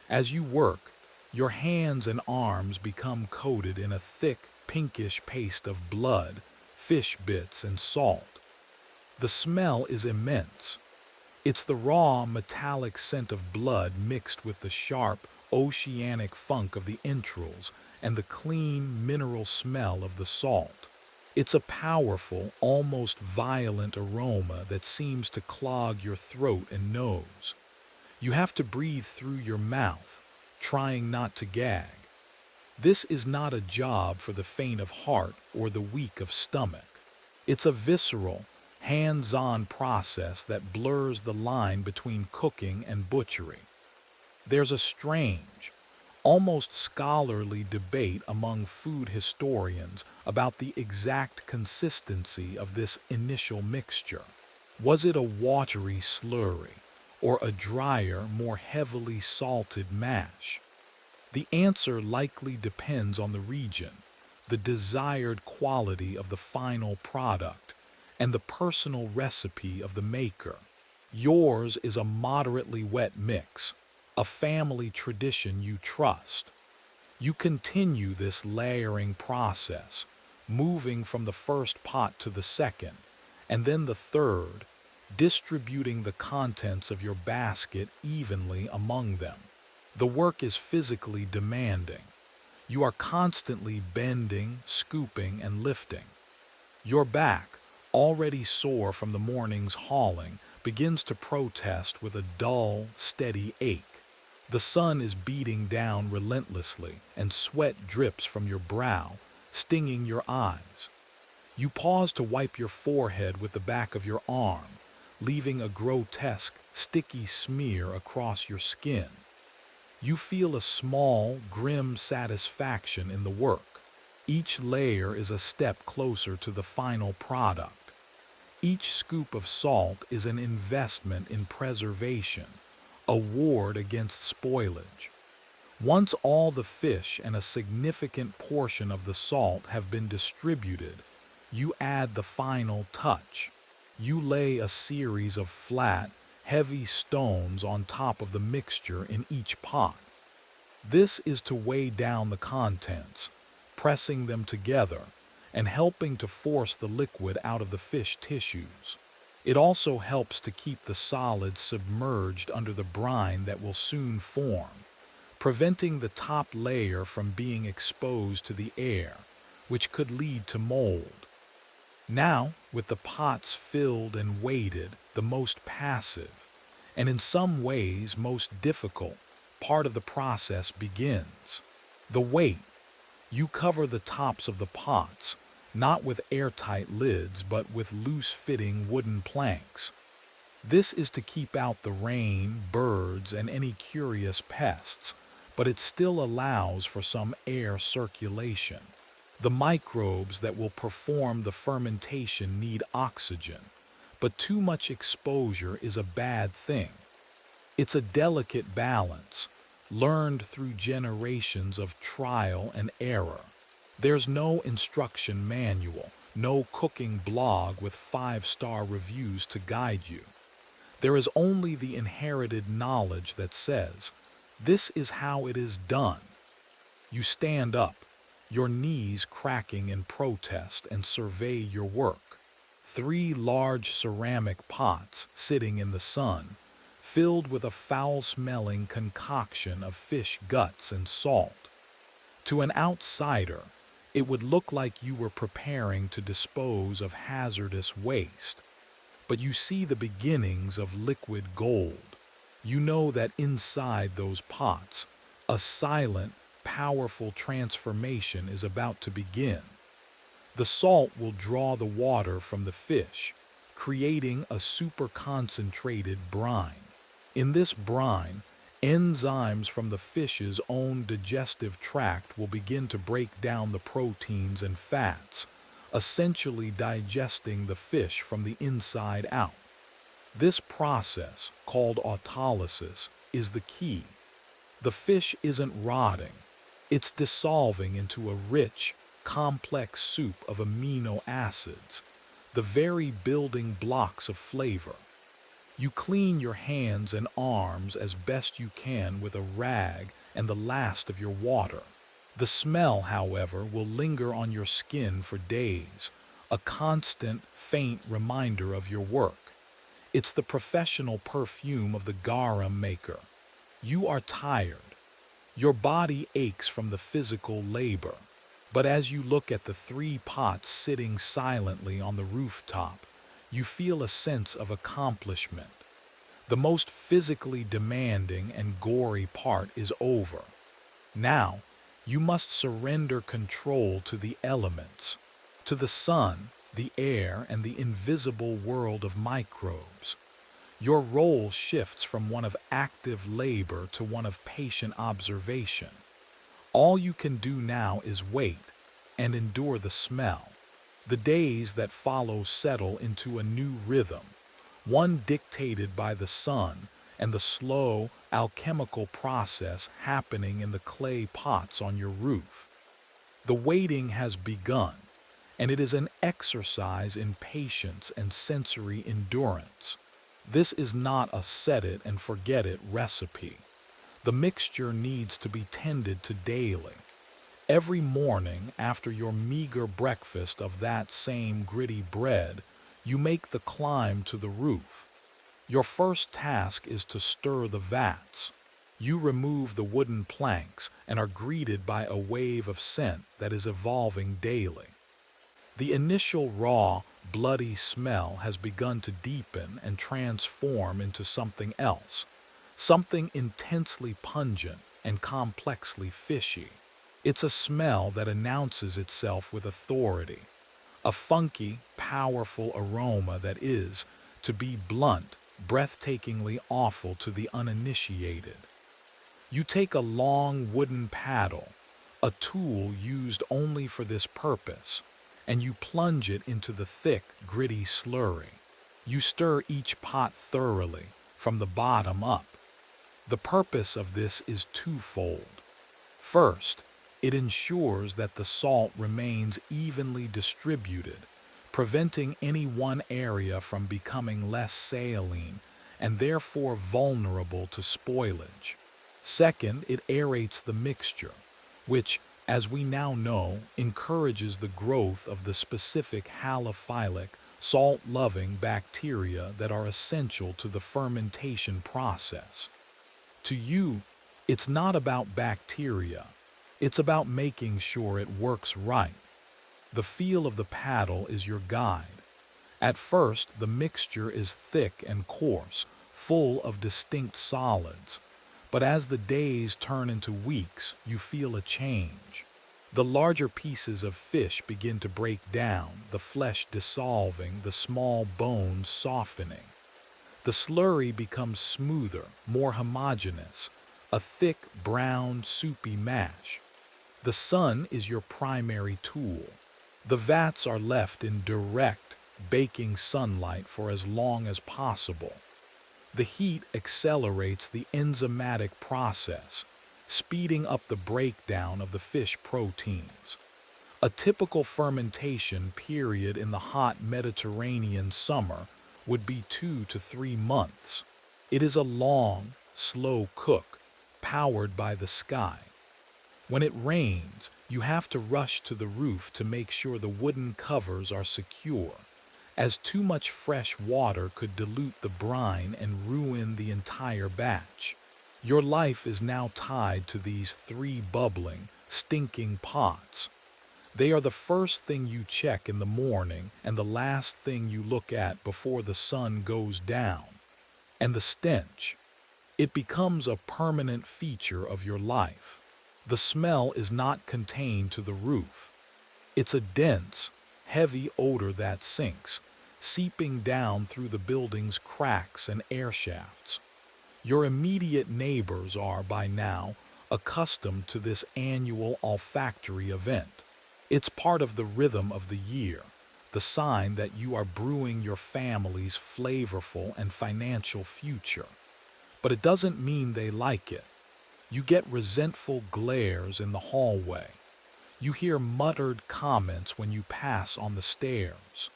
As you work, your hands and arms become coated in a thick, pinkish paste of blood, fish bits, and salt. The smell is immense. It's the raw, metallic scent of blood mixed with the sharp, oceanic funk of the entrails and the clean, mineral smell of the salt. It's a powerful, almost violent aroma that seems to clog your throat and nose. You have to breathe through your mouth, trying not to gag. This is not a job for the faint of heart or the weak of stomach. It's a visceral, hands-on process that blurs the line between cooking and butchery. There's a strange, almost scholarly debate among food historians about the exact consistency of this initial mixture. Was it a watery slurry or a drier, more heavily salted mash? The answer likely depends on the region, the desired quality of the final product, and the personal recipe of the maker. Yours is a moderately wet mix, a family tradition you trust. You continue this layering process, moving from the first pot to the second, and then the third, distributing the contents of your basket evenly among them. The work is physically demanding. You are constantly bending, scooping, and lifting. Your back, already sore from the morning's hauling, begins to protest with a dull, steady ache. The sun is beating down relentlessly, and sweat drips from your brow, stinging your eyes. You pause to wipe your forehead with the back of your arm, leaving a grotesque, sticky smear across your skin. You feel a small, grim satisfaction in the work. Each layer is a step closer to the final product. Each scoop of salt is an investment in preservation, a ward against spoilage. Once all the fish and a significant portion of the salt have been distributed, you add the final touch. You lay a series of flat, heavy stones on top of the mixture in each pot. This is to weigh down the contents, pressing them together and helping to force the liquid out of the fish tissues. It also helps to keep the solids submerged under the brine that will soon form, preventing the top layer from being exposed to the air, which could lead to mold. Now, with the pots filled and weighted, the most passive, and in some ways most difficult, part of the process begins. The weight. You cover the tops of the pots, not with airtight lids but with loose-fitting wooden planks. This is to keep out the rain, birds, and any curious pests, but it still allows for some air circulation. The microbes that will perform the fermentation need oxygen, but too much exposure is a bad thing. It's a delicate balance, learned through generations of trial and error. There's no instruction manual, no cooking blog with 5-star reviews to guide you. There is only the inherited knowledge that says, this is how it is done. You stand up, your knees cracking in protest, and survey your work. 3 large ceramic pots sitting in the sun, filled with a foul-smelling concoction of fish guts and salt. To an outsider, it would look like you were preparing to dispose of hazardous waste. But you see the beginnings of liquid gold. You know that inside those pots, a silent, powerful transformation is about to begin. The salt will draw the water from the fish, creating a super-concentrated brine. In this brine, enzymes from the fish's own digestive tract will begin to break down the proteins and fats, essentially digesting the fish from the inside out. This process, called autolysis, is the key. The fish isn't rotting. It's dissolving into a rich, complex soup of amino acids, the very building blocks of flavor. You clean your hands and arms as best you can with a rag and the last of your water. The smell, however, will linger on your skin for days, a constant, faint reminder of your work. It's the professional perfume of the garum maker. You are tired. Your body aches from the physical labor. But as you look at the 3 pots sitting silently on the rooftop, you feel a sense of accomplishment. The most physically demanding and gory part is over. Now, you must surrender control to the elements, to the sun, the air, and the invisible world of microbes. Your role shifts from one of active labor to one of patient observation. All you can do now is wait and endure the smell. The days that follow settle into a new rhythm, one dictated by the sun and the slow alchemical process happening in the clay pots on your roof. The waiting has begun, and it is an exercise in patience and sensory endurance. This is not a set it and forget it recipe. The mixture needs to be tended to daily. Every morning, after your meager breakfast of that same gritty bread, you make the climb to the roof. Your first task is to stir the vats. You remove the wooden planks and are greeted by a wave of scent that is evolving daily. The initial raw, bloody smell has begun to deepen and transform into something else, something intensely pungent and complexly fishy. It's a smell that announces itself with authority, a funky, powerful aroma that is, to be blunt, breathtakingly awful to the uninitiated. You take a long wooden paddle, a tool used only for this purpose, and you plunge it into the thick, gritty slurry. You stir each pot thoroughly, from the bottom up. The purpose of this is twofold. First, it ensures that the salt remains evenly distributed, preventing any one area from becoming less saline and therefore vulnerable to spoilage. Second, it aerates the mixture, which, as we now know, encourages the growth of the specific halophilic, salt-loving bacteria that are essential to the fermentation process. To you, it's not about bacteria. It's about making sure it works right. The feel of the paddle is your guide. At first, the mixture is thick and coarse, full of distinct solids. But as the days turn into weeks, you feel a change. The larger pieces of fish begin to break down, the flesh dissolving, the small bones softening. The slurry becomes smoother, more homogeneous, a thick, brown, soupy mash. The sun is your primary tool. The vats are left in direct, baking sunlight for as long as possible. The heat accelerates the enzymatic process, speeding up the breakdown of the fish proteins. A typical fermentation period in the hot Mediterranean summer would be 2 to 3 months. It is a long, slow cook, powered by the sky. When it rains, you have to rush to the roof to make sure the wooden covers are secure, as too much fresh water could dilute the brine and ruin the entire batch. Your life is now tied to these 3 bubbling, stinking pots. They are the first thing you check in the morning and the last thing you look at before the sun goes down. And the stench. It becomes a permanent feature of your life. The smell is not contained to the roof. It's a dense, heavy odor that sinks, seeping down through the building's cracks and air shafts. Your immediate neighbors are, by now, accustomed to this annual olfactory event. It's part of the rhythm of the year, the sign that you are brewing your family's flavorful and financial future. But it doesn't mean they like it. You get resentful glares in the hallway. You hear muttered comments when you pass on the stairs.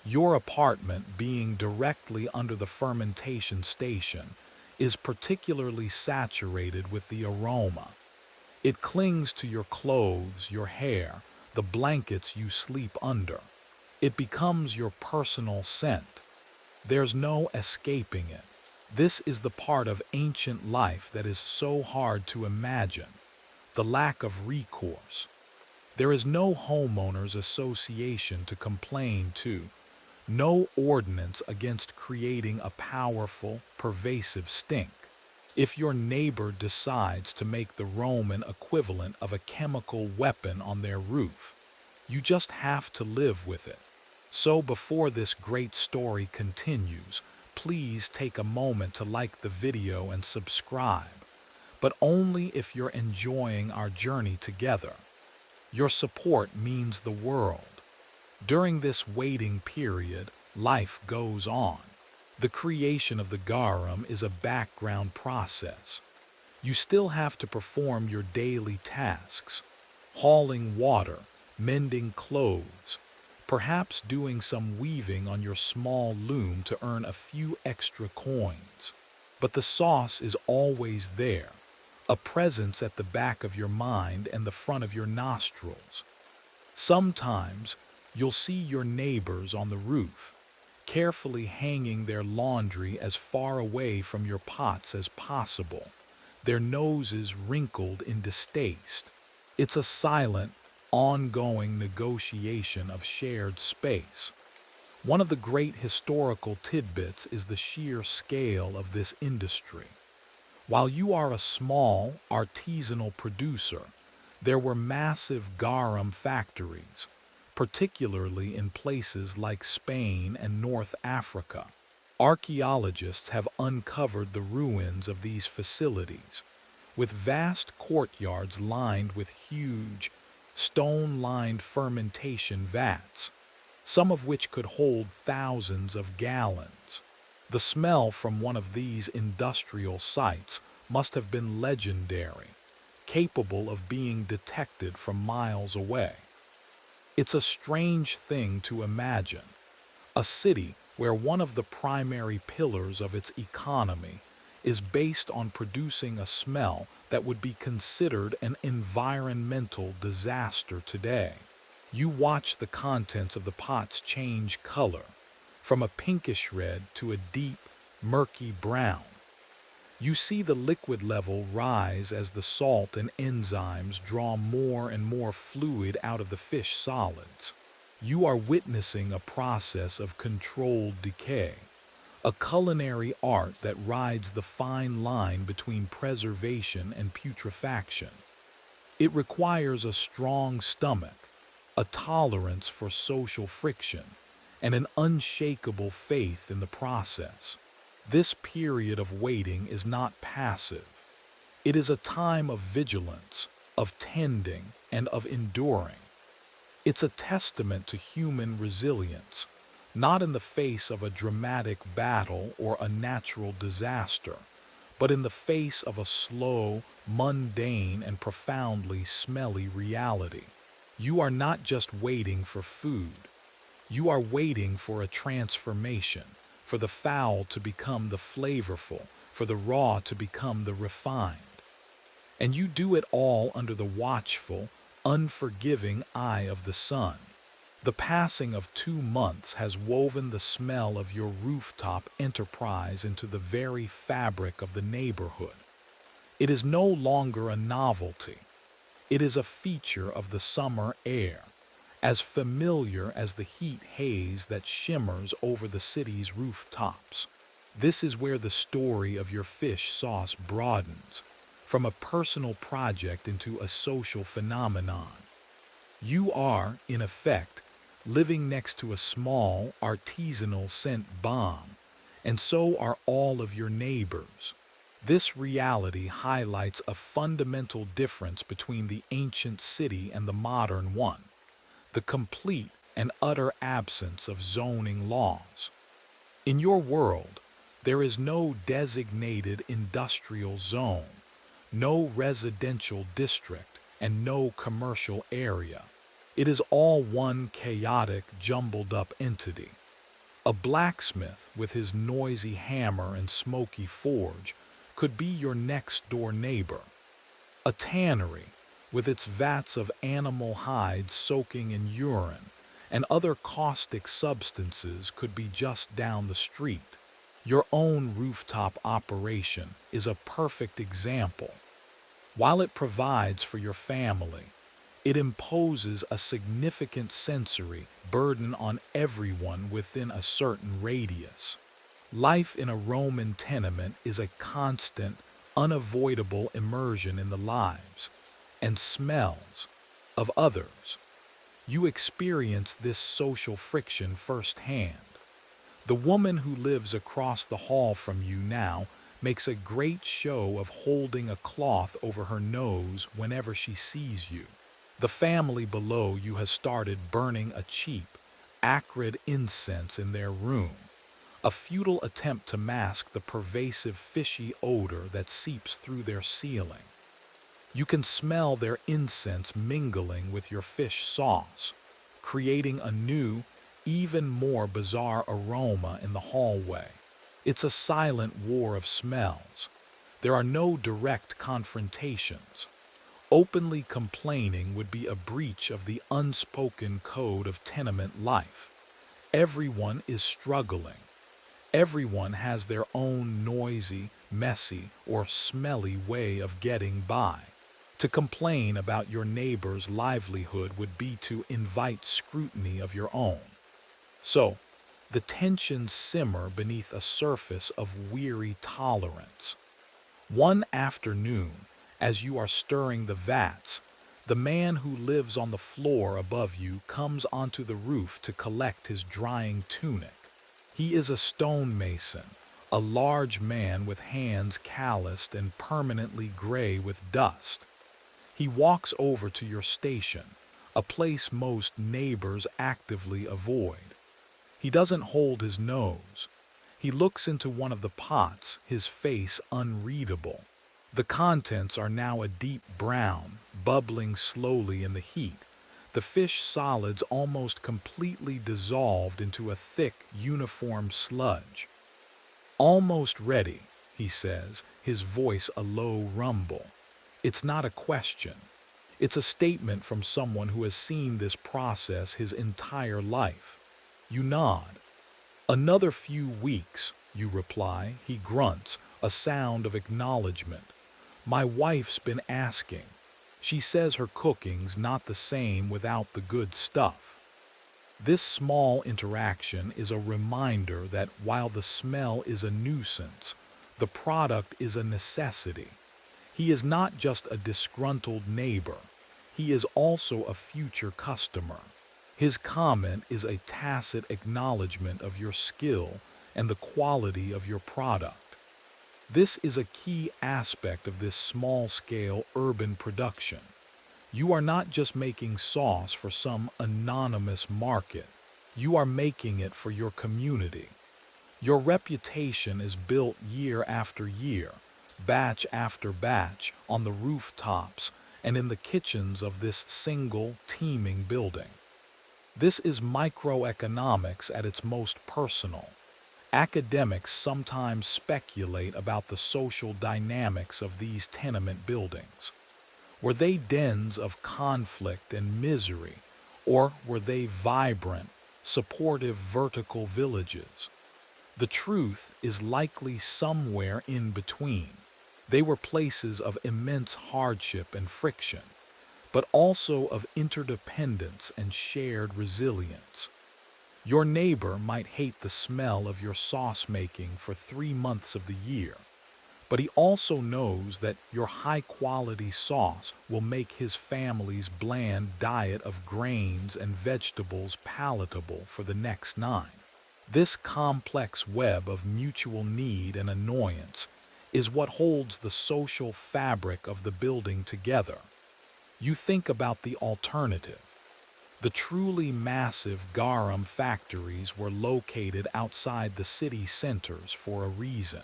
Your apartment, being directly under the fermentation station, is particularly saturated with the aroma. It clings to your clothes, your hair, the blankets you sleep under. It becomes your personal scent. There's no escaping it. This is the part of ancient life that is so hard to imagine, the lack of recourse. There is no homeowners association to complain to, no ordinance against creating a powerful, pervasive stink. If your neighbor decides to make the Roman equivalent of a chemical weapon on their roof, you just have to live with it. So before this great story continues, please take a moment to like the video and subscribe. but only if you're enjoying our journey together. Your support means the world. During this waiting period, life goes on. The creation of the garum is a background process. You still have to perform your daily tasks, hauling water, mending clothes, perhaps doing some weaving on your small loom to earn a few extra coins. But the sauce is always there, a presence at the back of your mind and the front of your nostrils. Sometimes you'll see your neighbors on the roof, carefully hanging their laundry as far away from your pots as possible, their noses wrinkled in distaste. It's a silent, ongoing negotiation of shared space. One of the great historical tidbits is the sheer scale of this industry. While you are a small, artisanal producer, there were massive garum factories, particularly in places like Spain and North Africa. Archaeologists have uncovered the ruins of these facilities, with vast courtyards lined with huge, stone-lined fermentation vats, some of which could hold thousands of gallons. The smell from one of these industrial sites must have been legendary, capable of being detected from miles away. It's a strange thing to imagine. A city where one of the primary pillars of its economy is based on producing a smell that would be considered an environmental disaster today. You watch the contents of the pots change color, from a pinkish red to a deep, murky brown. You see the liquid level rise as the salt and enzymes draw more and more fluid out of the fish solids. You are witnessing a process of controlled decay, a culinary art that rides the fine line between preservation and putrefaction. It requires a strong stomach, a tolerance for social friction, and an unshakable faith in the process. This period of waiting is not passive. It is a time of vigilance, of tending, and of enduring. It's a testament to human resilience, not in the face of a dramatic battle or a natural disaster, but in the face of a slow, mundane, and profoundly smelly reality. You are not just waiting for food. You are waiting for a transformation, for the foul to become the flavorful, for the raw to become the refined. And you do it all under the watchful, unforgiving eye of the sun. The passing of 2 months has woven the smell of your rooftop enterprise into the very fabric of the neighborhood. It is no longer a novelty. It is a feature of the summer air, as familiar as the heat haze that shimmers over the city's rooftops. This is where the story of your fish sauce broadens, from a personal project into a social phenomenon. You are, in effect, living next to a small, artisanal scent bomb, and so are all of your neighbors. This reality highlights a fundamental difference between the ancient city and the modern one: the complete and utter absence of zoning laws. In your world, there is no designated industrial zone, no residential district, and no commercial area. It is all one chaotic, jumbled-up entity. A blacksmith with his noisy hammer and smoky forge could be your next-door neighbor. A tannery, with its vats of animal hides soaking in urine and other caustic substances, could be just down the street. Your own rooftop operation is a perfect example. While it provides for your family, it imposes a significant sensory burden on everyone within a certain radius. Life in a Roman tenement is a constant, unavoidable immersion in the lives and smells of others. You experience this social friction firsthand. The woman who lives across the hall from you now makes a great show of holding a cloth over her nose whenever she sees you. The family below you has started burning a cheap, acrid incense in their room, a futile attempt to mask the pervasive fishy odor that seeps through their ceiling. You can smell their incense mingling with your fish sauce, creating a new, even more bizarre aroma in the hallway. It's a silent war of smells. There are no direct confrontations. Openly complaining would be a breach of the unspoken code of tenement life. Everyone is struggling. Everyone has their own noisy, messy, or smelly way of getting by. To complain about your neighbor's livelihood would be to invite scrutiny of your own. So, the tensions simmer beneath a surface of weary tolerance. One afternoon, as you are stirring the vats, the man who lives on the floor above you comes onto the roof to collect his drying tunic. He is a stonemason, a large man with hands calloused and permanently gray with dust. He walks over to your station, a place most neighbors actively avoid. He doesn't hold his nose. He looks into one of the pots, his face unreadable. The contents are now a deep brown, bubbling slowly in the heat, the fish solids almost completely dissolved into a thick, uniform sludge. "Almost ready," he says, his voice a low rumble. It's not a question. It's a statement from someone who has seen this process his entire life. You nod. "Another few weeks," you reply. He grunts, a sound of acknowledgement. "My wife's been asking. She says her cooking's not the same without the good stuff." This small interaction is a reminder that while the smell is a nuisance, the product is a necessity. He is not just a disgruntled neighbor. He is also a future customer. His comment is a tacit acknowledgement of your skill and the quality of your product. This is a key aspect of this small-scale urban production. You are not just making sauce for some anonymous market. You are making it for your community. Your reputation is built year after year, batch after batch, on the rooftops and in the kitchens of this single, teeming building. This is microeconomics at its most personal. Academics sometimes speculate about the social dynamics of these tenement buildings. Were they dens of conflict and misery, or were they vibrant, supportive vertical villages? The truth is likely somewhere in between. They were places of immense hardship and friction, but also of interdependence and shared resilience. Your neighbor might hate the smell of your sauce making for 3 months of the year, but he also knows that your high-quality sauce will make his family's bland diet of grains and vegetables palatable for the next 9. This complex web of mutual need and annoyance is what holds the social fabric of the building together. You think about the alternative. The truly massive Garum factories were located outside the city centers for a reason.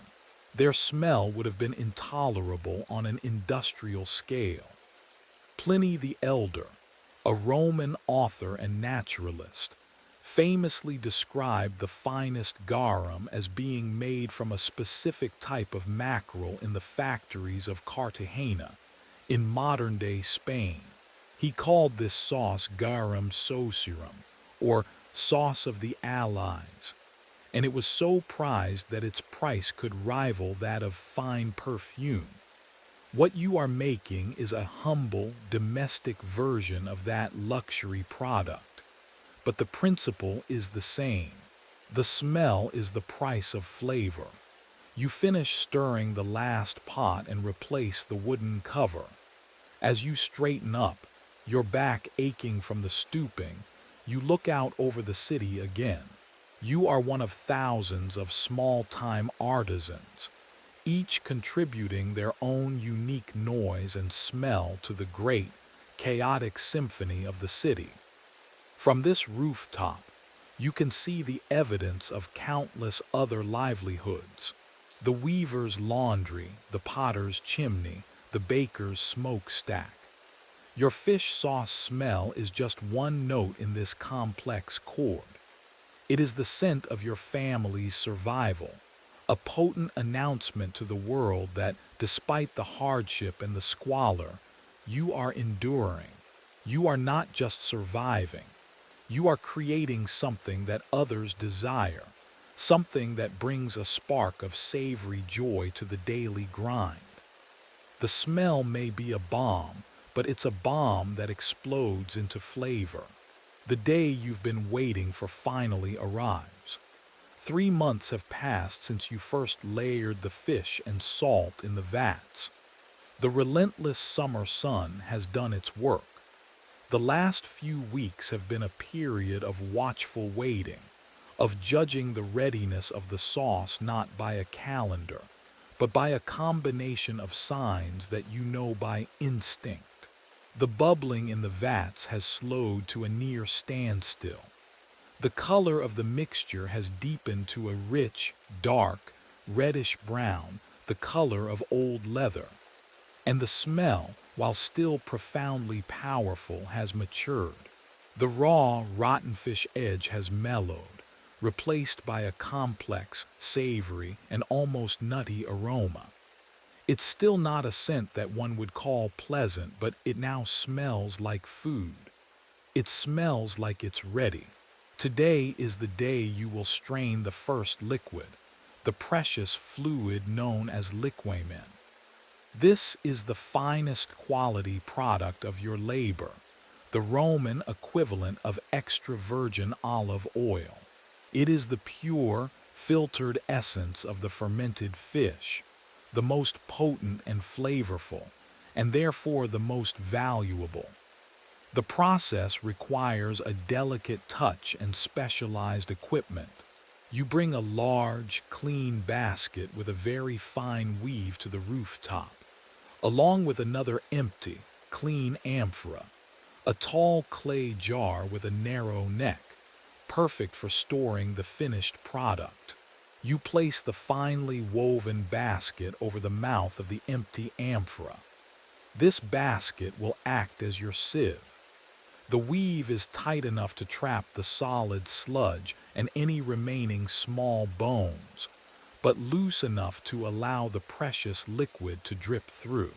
Their smell would have been intolerable on an industrial scale. Pliny the Elder, a Roman author and naturalist, famously described the finest garum as being made from a specific type of mackerel in the factories of Cartagena, in modern-day Spain. He called this sauce garum saucirum, or sauce of the Allies, and it was so prized that its price could rival that of fine perfume. What you are making is a humble, domestic version of that luxury product, but the principle is the same. The smell is the price of flavor. You finish stirring the last pot and replace the wooden cover. As you straighten up, your back aching from the stooping, you look out over the city again. You are one of thousands of small-time artisans. each contributing their own unique noise and smell to the great, chaotic symphony of the city. From this rooftop, you can see the evidence of countless other livelihoods. The weaver's laundry, the potter's chimney, the baker's smokestack. Your fish sauce smell is just one note in this complex chord. It is the scent of your family's survival, a potent announcement to the world that, despite the hardship and the squalor, you are enduring. You are not just surviving. You are creating something that others desire, something that brings a spark of savory joy to the daily grind. The smell may be a bomb, but it's a bomb that explodes into flavor. The day you've been waiting for finally arrives. 3 months have passed since you first layered the fish and salt in the vats. The relentless summer sun has done its work. The last few weeks have been a period of watchful waiting, of judging the readiness of the sauce not by a calendar, but by a combination of signs that you know by instinct. The bubbling in the vats has slowed to a near standstill. The color of the mixture has deepened to a rich, dark, reddish brown, the color of old leather. And the smell, while still profoundly powerful, has matured. The raw, rotten fish edge has mellowed, replaced by a complex, savory, and almost nutty aroma. It's still not a scent that one would call pleasant, but it now smells like food. It smells like it's ready. Today is the day you will strain the first liquid, the precious fluid known as liquamen. This is the finest quality product of your labor, the Roman equivalent of extra virgin olive oil. It is the pure, filtered essence of the fermented fish, the most potent and flavorful, and therefore the most valuable. The process requires a delicate touch and specialized equipment. You bring a large, clean basket with a very fine weave to the rooftop, along with another empty, clean amphora, a tall clay jar with a narrow neck, perfect for storing the finished product. You place the finely woven basket over the mouth of the empty amphora. This basket will act as your sieve. The weave is tight enough to trap the solid sludge and any remaining small bones, but loose enough to allow the precious liquid to drip through.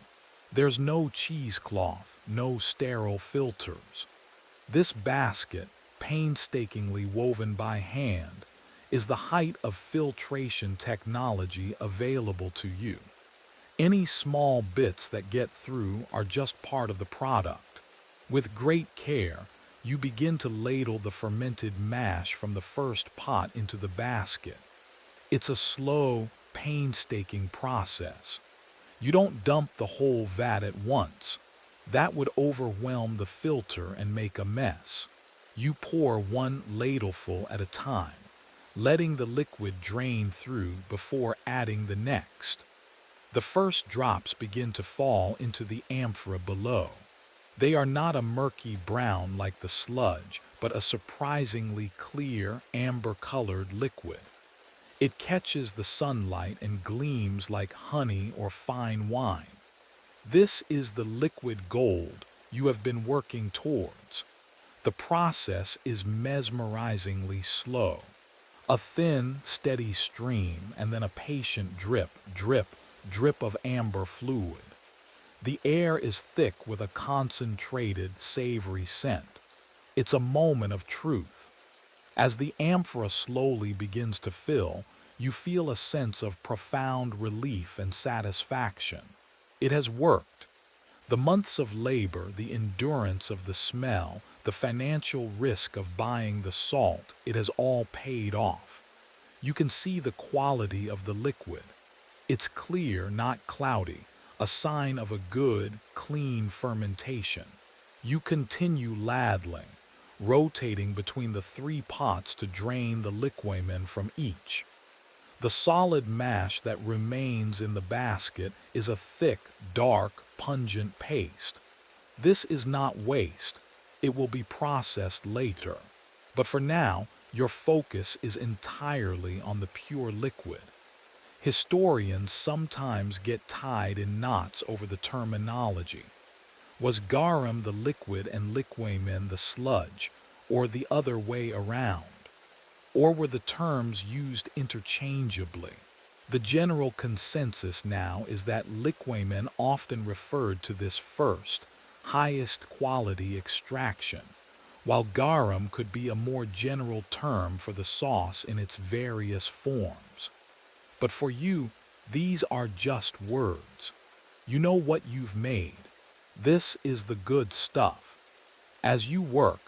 There's no cheesecloth, no sterile filters. This basket, painstakingly woven by hand, is the height of filtration technology available to you. Any small bits that get through are just part of the product. With great care, you begin to ladle the fermented mash from the first pot into the basket. It's a slow, painstaking process. You don't dump the whole vat at once. That would overwhelm the filter and make a mess. You pour one ladleful at a time, letting the liquid drain through before adding the next. The first drops begin to fall into the amphora below. They are not a murky brown like the sludge, but a surprisingly clear, amber-colored liquid. It catches the sunlight and gleams like honey or fine wine. This is the liquid gold you have been working towards. The process is mesmerizingly slow. A thin, steady stream and then a patient drip, drip, drip of amber fluid. The air is thick with a concentrated, savory scent. It's a moment of truth. As the amphora slowly begins to fill, you feel a sense of profound relief and satisfaction. It has worked. The months of labor, the endurance of the smell, the financial risk of buying the salt, it has all paid off. You can see the quality of the liquid. It's clear, not cloudy, a sign of a good, clean fermentation. You continue ladling, rotating between the 3 pots to drain the liquamen from each. The solid mash that remains in the basket is a thick, dark, pungent paste. This is not waste. It will be processed later. But for now, your focus is entirely on the pure liquid. Historians sometimes get tied in knots over the terminology. Was garum the liquid and liquamen the sludge, or the other way around? Or were the terms used interchangeably? The general consensus now is that liquamen often referred to this first, highest quality extraction, while garum could be a more general term for the sauce in its various forms. But for you, these are just words. You know what you've made. This is the good stuff. As you work,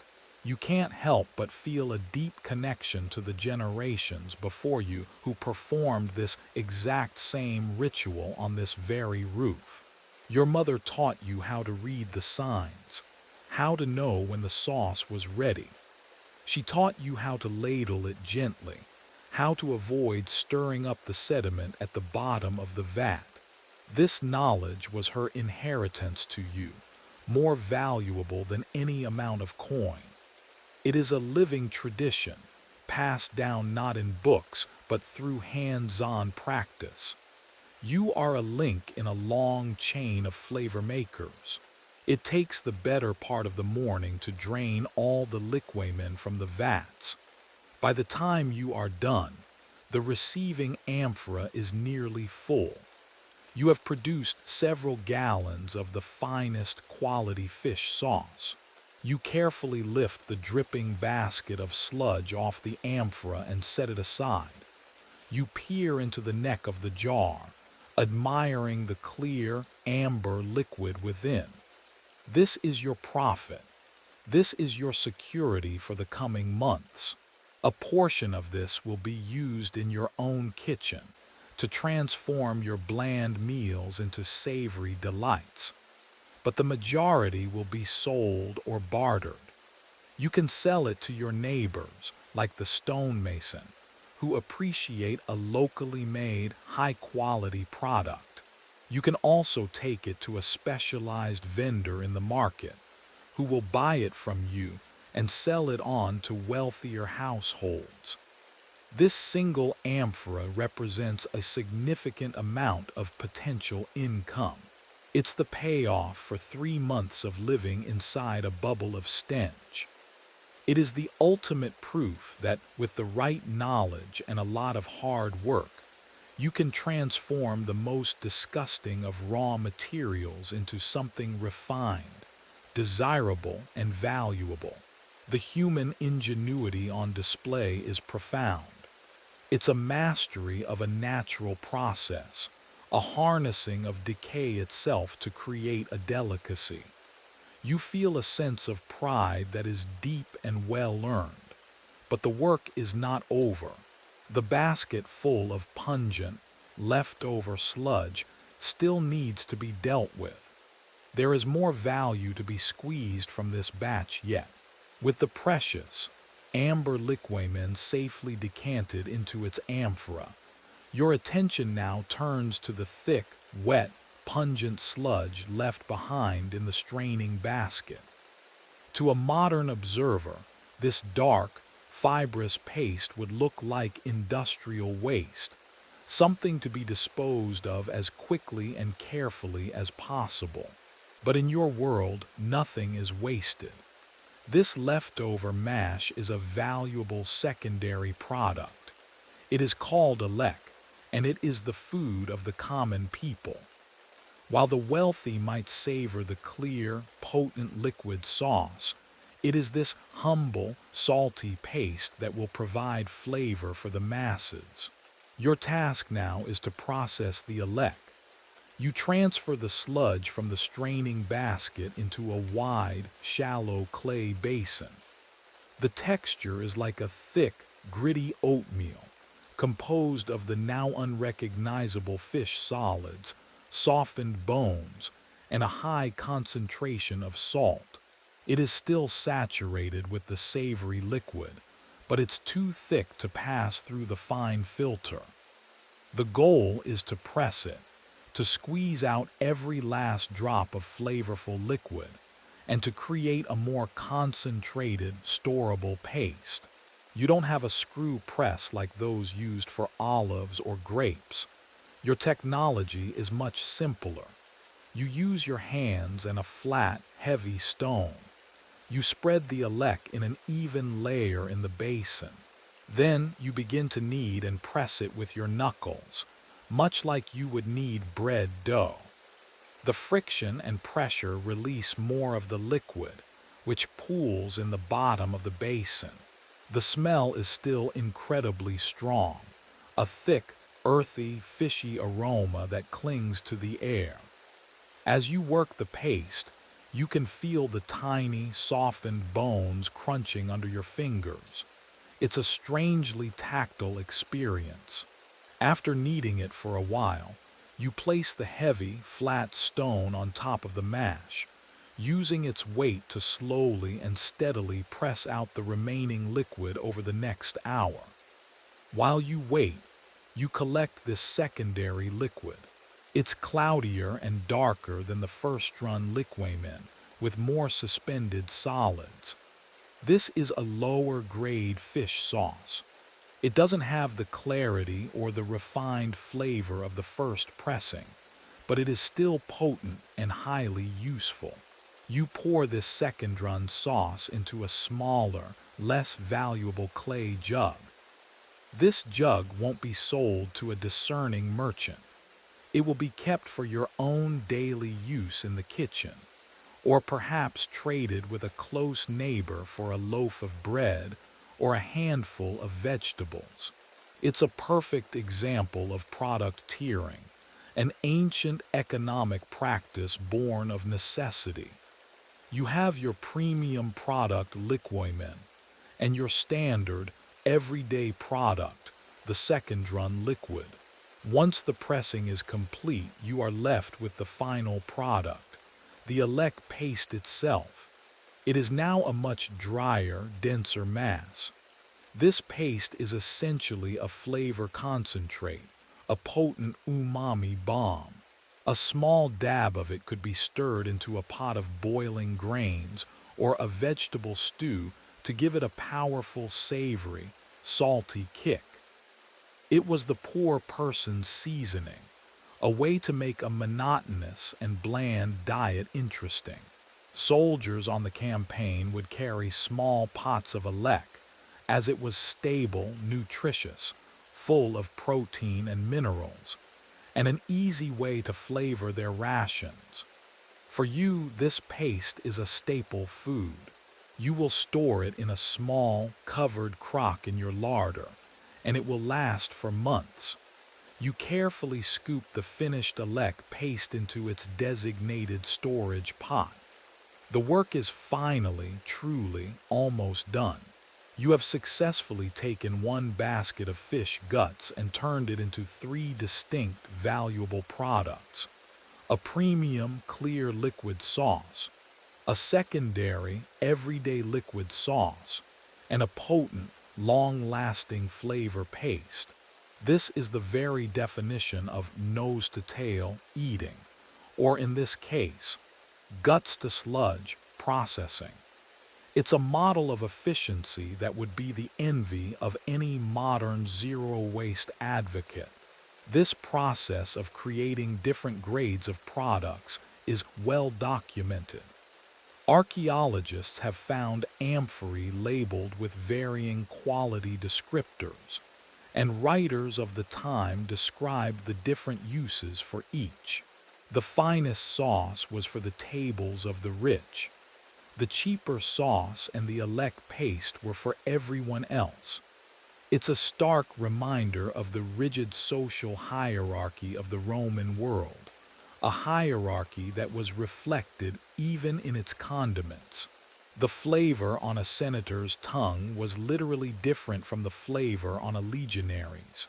you can't help but feel a deep connection to the generations before you who performed this exact same ritual on this very roof. Your mother taught you how to read the signs, how to know when the sauce was ready. She taught you how to ladle it gently, how to avoid stirring up the sediment at the bottom of the vat. This knowledge was her inheritance to you, more valuable than any amount of coin. It is a living tradition, passed down not in books, but through hands-on practice. You are a link in a long chain of flavor makers. It takes the better part of the morning to drain all the liquamen from the vats. By the time you are done, the receiving amphora is nearly full. You have produced several gallons of the finest quality fish sauce. You carefully lift the dripping basket of sludge off the amphora and set it aside. You peer into the neck of the jar, admiring the clear, amber liquid within. This is your profit. This is your security for the coming months. A portion of this will be used in your own kitchen to transform your bland meals into savory delights. But the majority will be sold or bartered. You can sell it to your neighbors, like the stonemason, who appreciate a locally made, high-quality product. You can also take it to a specialized vendor in the market, who will buy it from you and sell it on to wealthier households. This single amphora represents a significant amount of potential income. It's the payoff for 3 months of living inside a bubble of stench. It is the ultimate proof that with the right knowledge and a lot of hard work, you can transform the most disgusting of raw materials into something refined, desirable, and valuable. The human ingenuity on display is profound. It's a mastery of a natural process, a harnessing of decay itself to create a delicacy. You feel a sense of pride that is deep and well-earned. But the work is not over. The basket full of pungent, leftover sludge still needs to be dealt with. There is more value to be squeezed from this batch yet. With the precious, amber liquamen safely decanted into its amphora, your attention now turns to the thick, wet, pungent sludge left behind in the straining basket. To a modern observer, this dark, fibrous paste would look like industrial waste, something to be disposed of as quickly and carefully as possible. But in your world, nothing is wasted. This leftover mash is a valuable secondary product. It is called a lek, and it is the food of the common people. While the wealthy might savor the clear, potent liquid sauce, it is this humble, salty paste that will provide flavor for the masses. Your task now is to process the elec. You transfer the sludge from the straining basket into a wide, shallow clay basin. The texture is like a thick, gritty oatmeal, composed of the now unrecognizable fish solids, softened bones, and a high concentration of salt. It is still saturated with the savory liquid, but it's too thick to pass through the fine filter. The goal is to press it, to squeeze out every last drop of flavorful liquid, and to create a more concentrated, storable paste. You don't have a screw press like those used for olives or grapes. Your technology is much simpler. You use your hands and a flat, heavy stone. You spread the elec in an even layer in the basin. Then you begin to knead and press it with your knuckles, much like you would knead bread dough. The friction and pressure release more of the liquid, which pools in the bottom of the basin. The smell is still incredibly strong, a thick, earthy, fishy aroma that clings to the air. As you work the paste, you can feel the tiny, softened bones crunching under your fingers. It's a strangely tactile experience. After kneading it for a while, you place the heavy, flat stone on top of the mash, using its weight to slowly and steadily press out the remaining liquid over the next hour. While you wait, you collect this secondary liquid. It's cloudier and darker than the first-run liquamen, with more suspended solids. This is a lower-grade fish sauce. It doesn't have the clarity or the refined flavor of the first pressing, but it is still potent and highly useful. You pour this second-run sauce into a smaller, less valuable clay jug. This jug won't be sold to a discerning merchant. It will be kept for your own daily use in the kitchen, or perhaps traded with a close neighbor for a loaf of bread or a handful of vegetables. It's a perfect example of product tiering, an ancient economic practice born of necessity. You have your premium product liquamen, and your standard, everyday product, the second-run liquid. Once the pressing is complete, you are left with the final product, the elec paste itself. It is now a much drier, denser mass. This paste is essentially a flavor concentrate, a potent umami bomb. A small dab of it could be stirred into a pot of boiling grains or a vegetable stew to give it a powerful, savory, salty kick. It was the poor person's seasoning, a way to make a monotonous and bland diet interesting. Soldiers on the campaign would carry small pots of elec, as it was stable, nutritious, full of protein and minerals, and an easy way to flavor their rations. For you, this paste is a staple food. You will store it in a small, covered crock in your larder, and it will last for months. You carefully scoop the finished elec paste into its designated storage pot. The work is finally, truly, almost done. You have successfully taken one basket of fish guts and turned it into 3 distinct, valuable products: a premium, clear liquid sauce, a secondary, everyday liquid sauce, and a potent, long-lasting flavor paste. This is the very definition of nose-to-tail eating, or in this case, guts-to-sludge processing. It's a model of efficiency that would be the envy of any modern zero-waste advocate. This process of creating different grades of products is well documented. Archaeologists have found amphorae labeled with varying quality descriptors, and writers of the time described the different uses for each. The finest sauce was for the tables of the rich. The cheaper sauce and the elec paste were for everyone else. It's a stark reminder of the rigid social hierarchy of the Roman world, a hierarchy that was reflected even in its condiments. The flavor on a senator's tongue was literally different from the flavor on a legionary's.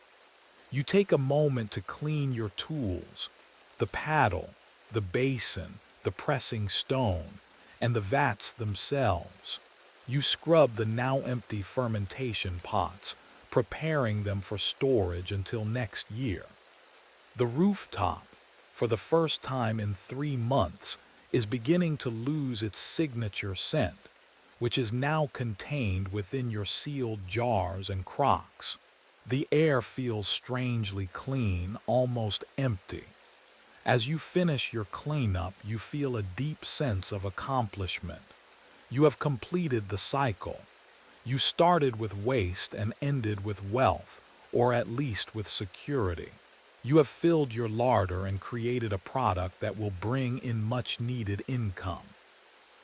You take a moment to clean your tools, the paddle, the basin, the pressing stone, and the vats themselves. You scrub the now empty fermentation pots, preparing them for storage until next year. The rooftop, for the first time in 3 months, is beginning to lose its signature scent, which is now contained within your sealed jars and crocks. The air feels strangely clean, almost empty. As you finish your cleanup, you feel a deep sense of accomplishment. You have completed the cycle. You started with waste and ended with wealth, or at least with security. You have filled your larder and created a product that will bring in much needed income.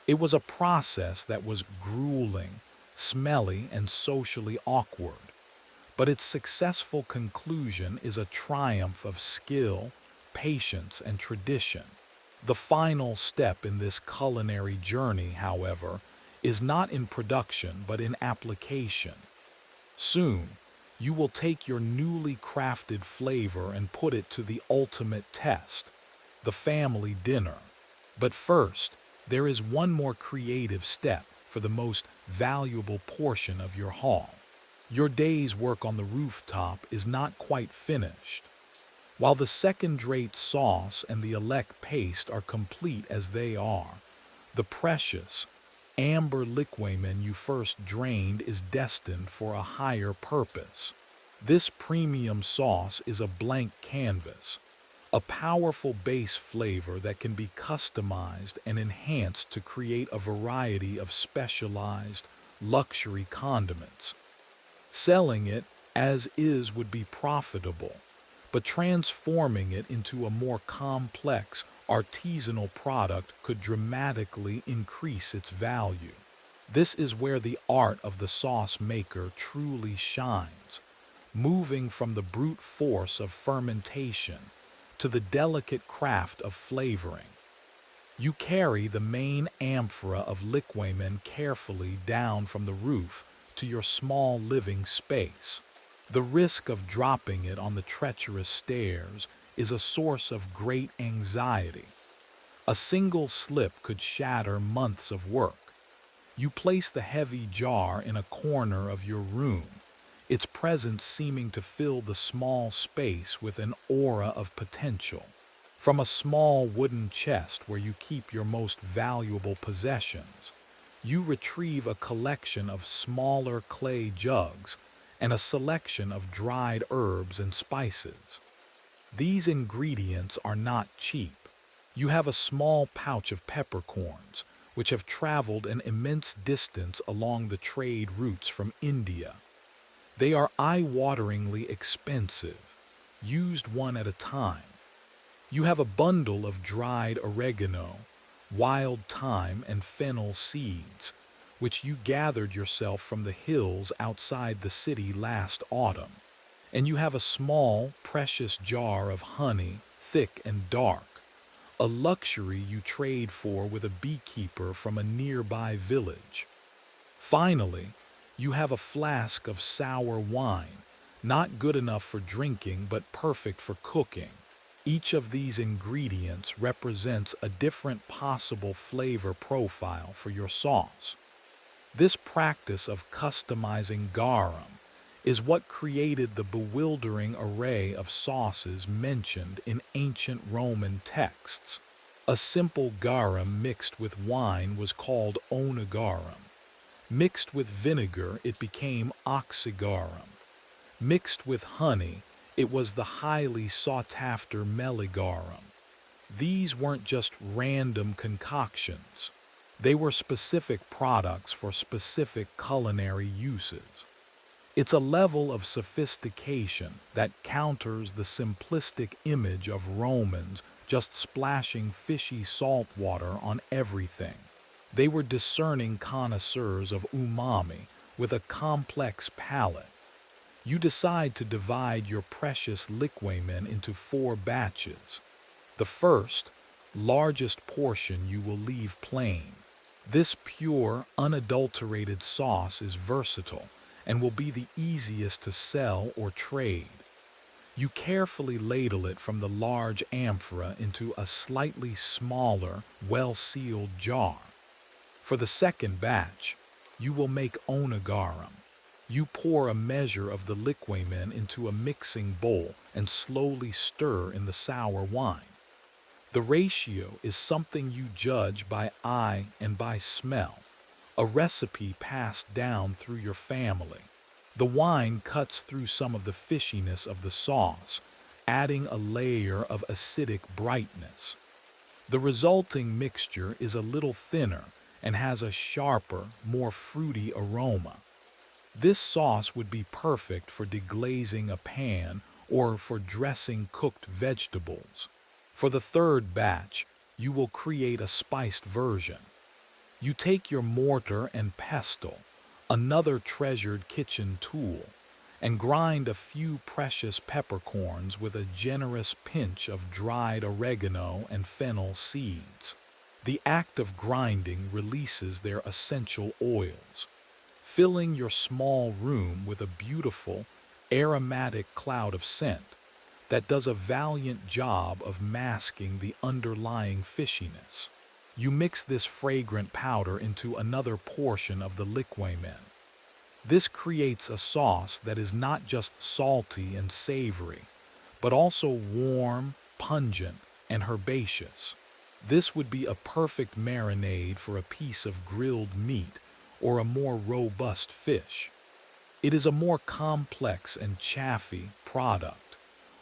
It was a process that was grueling, smelly, and socially awkward, but its successful conclusion is a triumph of skill, patience, and tradition. The final step in this culinary journey, however, is not in production but in application. Soon, you will take your newly crafted flavor and put it to the ultimate test, the family dinner. But first, there is one more creative step for the most valuable portion of your haul. Your day's work on the rooftop is not quite finished. While the second-rate sauce and the elect paste are complete as they are, the precious, amber liquamen you first drained is destined for a higher purpose. This premium sauce is a blank canvas, a powerful base flavor that can be customized and enhanced to create a variety of specialized, luxury condiments. Selling it as is would be profitable, but transforming it into a more complex, artisanal product could dramatically increase its value. This is where the art of the sauce maker truly shines, moving from the brute force of fermentation to the delicate craft of flavoring. You carry the main amphora of liquamen carefully down from the roof to your small living space. The risk of dropping it on the treacherous stairs is a source of great anxiety. A single slip could shatter months of work. You place the heavy jar in a corner of your room, its presence seeming to fill the small space with an aura of potential. From a small wooden chest where you keep your most valuable possessions, you retrieve a collection of smaller clay jugs and a selection of dried herbs and spices. These ingredients are not cheap. You have a small pouch of peppercorns, which have traveled an immense distance along the trade routes from India. They are eye-wateringly expensive, used one at a time. You have a bundle of dried oregano, wild thyme, and fennel seeds, which you gathered yourself from the hills outside the city last autumn. And you have a small, precious jar of honey, thick and dark, a luxury you trade for with a beekeeper from a nearby village. Finally, you have a flask of sour wine, not good enough for drinking but perfect for cooking. Each of these ingredients represents a different possible flavor profile for your sauce. This practice of customizing garum is what created the bewildering array of sauces mentioned in ancient Roman texts. A simple garum mixed with wine was called onogarum. Mixed with vinegar, it became oxygarum. Mixed with honey, it was the highly sought-after meligarum. These weren't just random concoctions. They were specific products for specific culinary uses. It's a level of sophistication that counters the simplistic image of Romans just splashing fishy salt water on everything. They were discerning connoisseurs of umami with a complex palate. You decide to divide your precious liquamen into 4 batches. The first, largest portion you will leave plain. This pure, unadulterated sauce is versatile and will be the easiest to sell or trade. You carefully ladle it from the large amphora into a slightly smaller, well-sealed jar. For the second batch, you will make onogarum. You pour a measure of the liquamen into a mixing bowl and slowly stir in the sour wine. The ratio is something you judge by eye and by smell, a recipe passed down through your family. The wine cuts through some of the fishiness of the sauce, adding a layer of acidic brightness. The resulting mixture is a little thinner and has a sharper, more fruity aroma. This sauce would be perfect for deglazing a pan or for dressing cooked vegetables. For the third batch, you will create a spiced version. You take your mortar and pestle, another treasured kitchen tool, and grind a few precious peppercorns with a generous pinch of dried oregano and fennel seeds. The act of grinding releases their essential oils, filling your small room with a beautiful, aromatic cloud of scent that does a valiant job of masking the underlying fishiness. You mix this fragrant powder into another portion of the liquamen. This creates a sauce that is not just salty and savory, but also warm, pungent, and herbaceous. This would be a perfect marinade for a piece of grilled meat or a more robust fish. It is a more complex and chaffy product,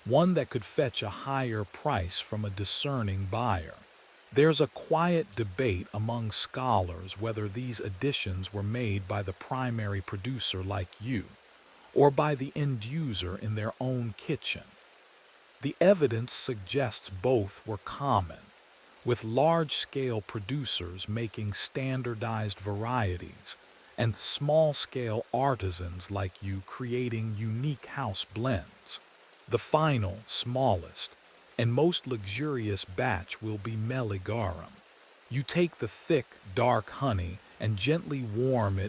one that could fetch a higher price from a discerning buyer. There's a quiet debate among scholars whether these additions were made by the primary producer like you, or by the end user in their own kitchen. The evidence suggests both were common, with large-scale producers making standardized varieties, and small-scale artisans like you creating unique house blends. The final, smallest, and most luxurious batch will be Garum. You take the thick, dark honey and gently warm it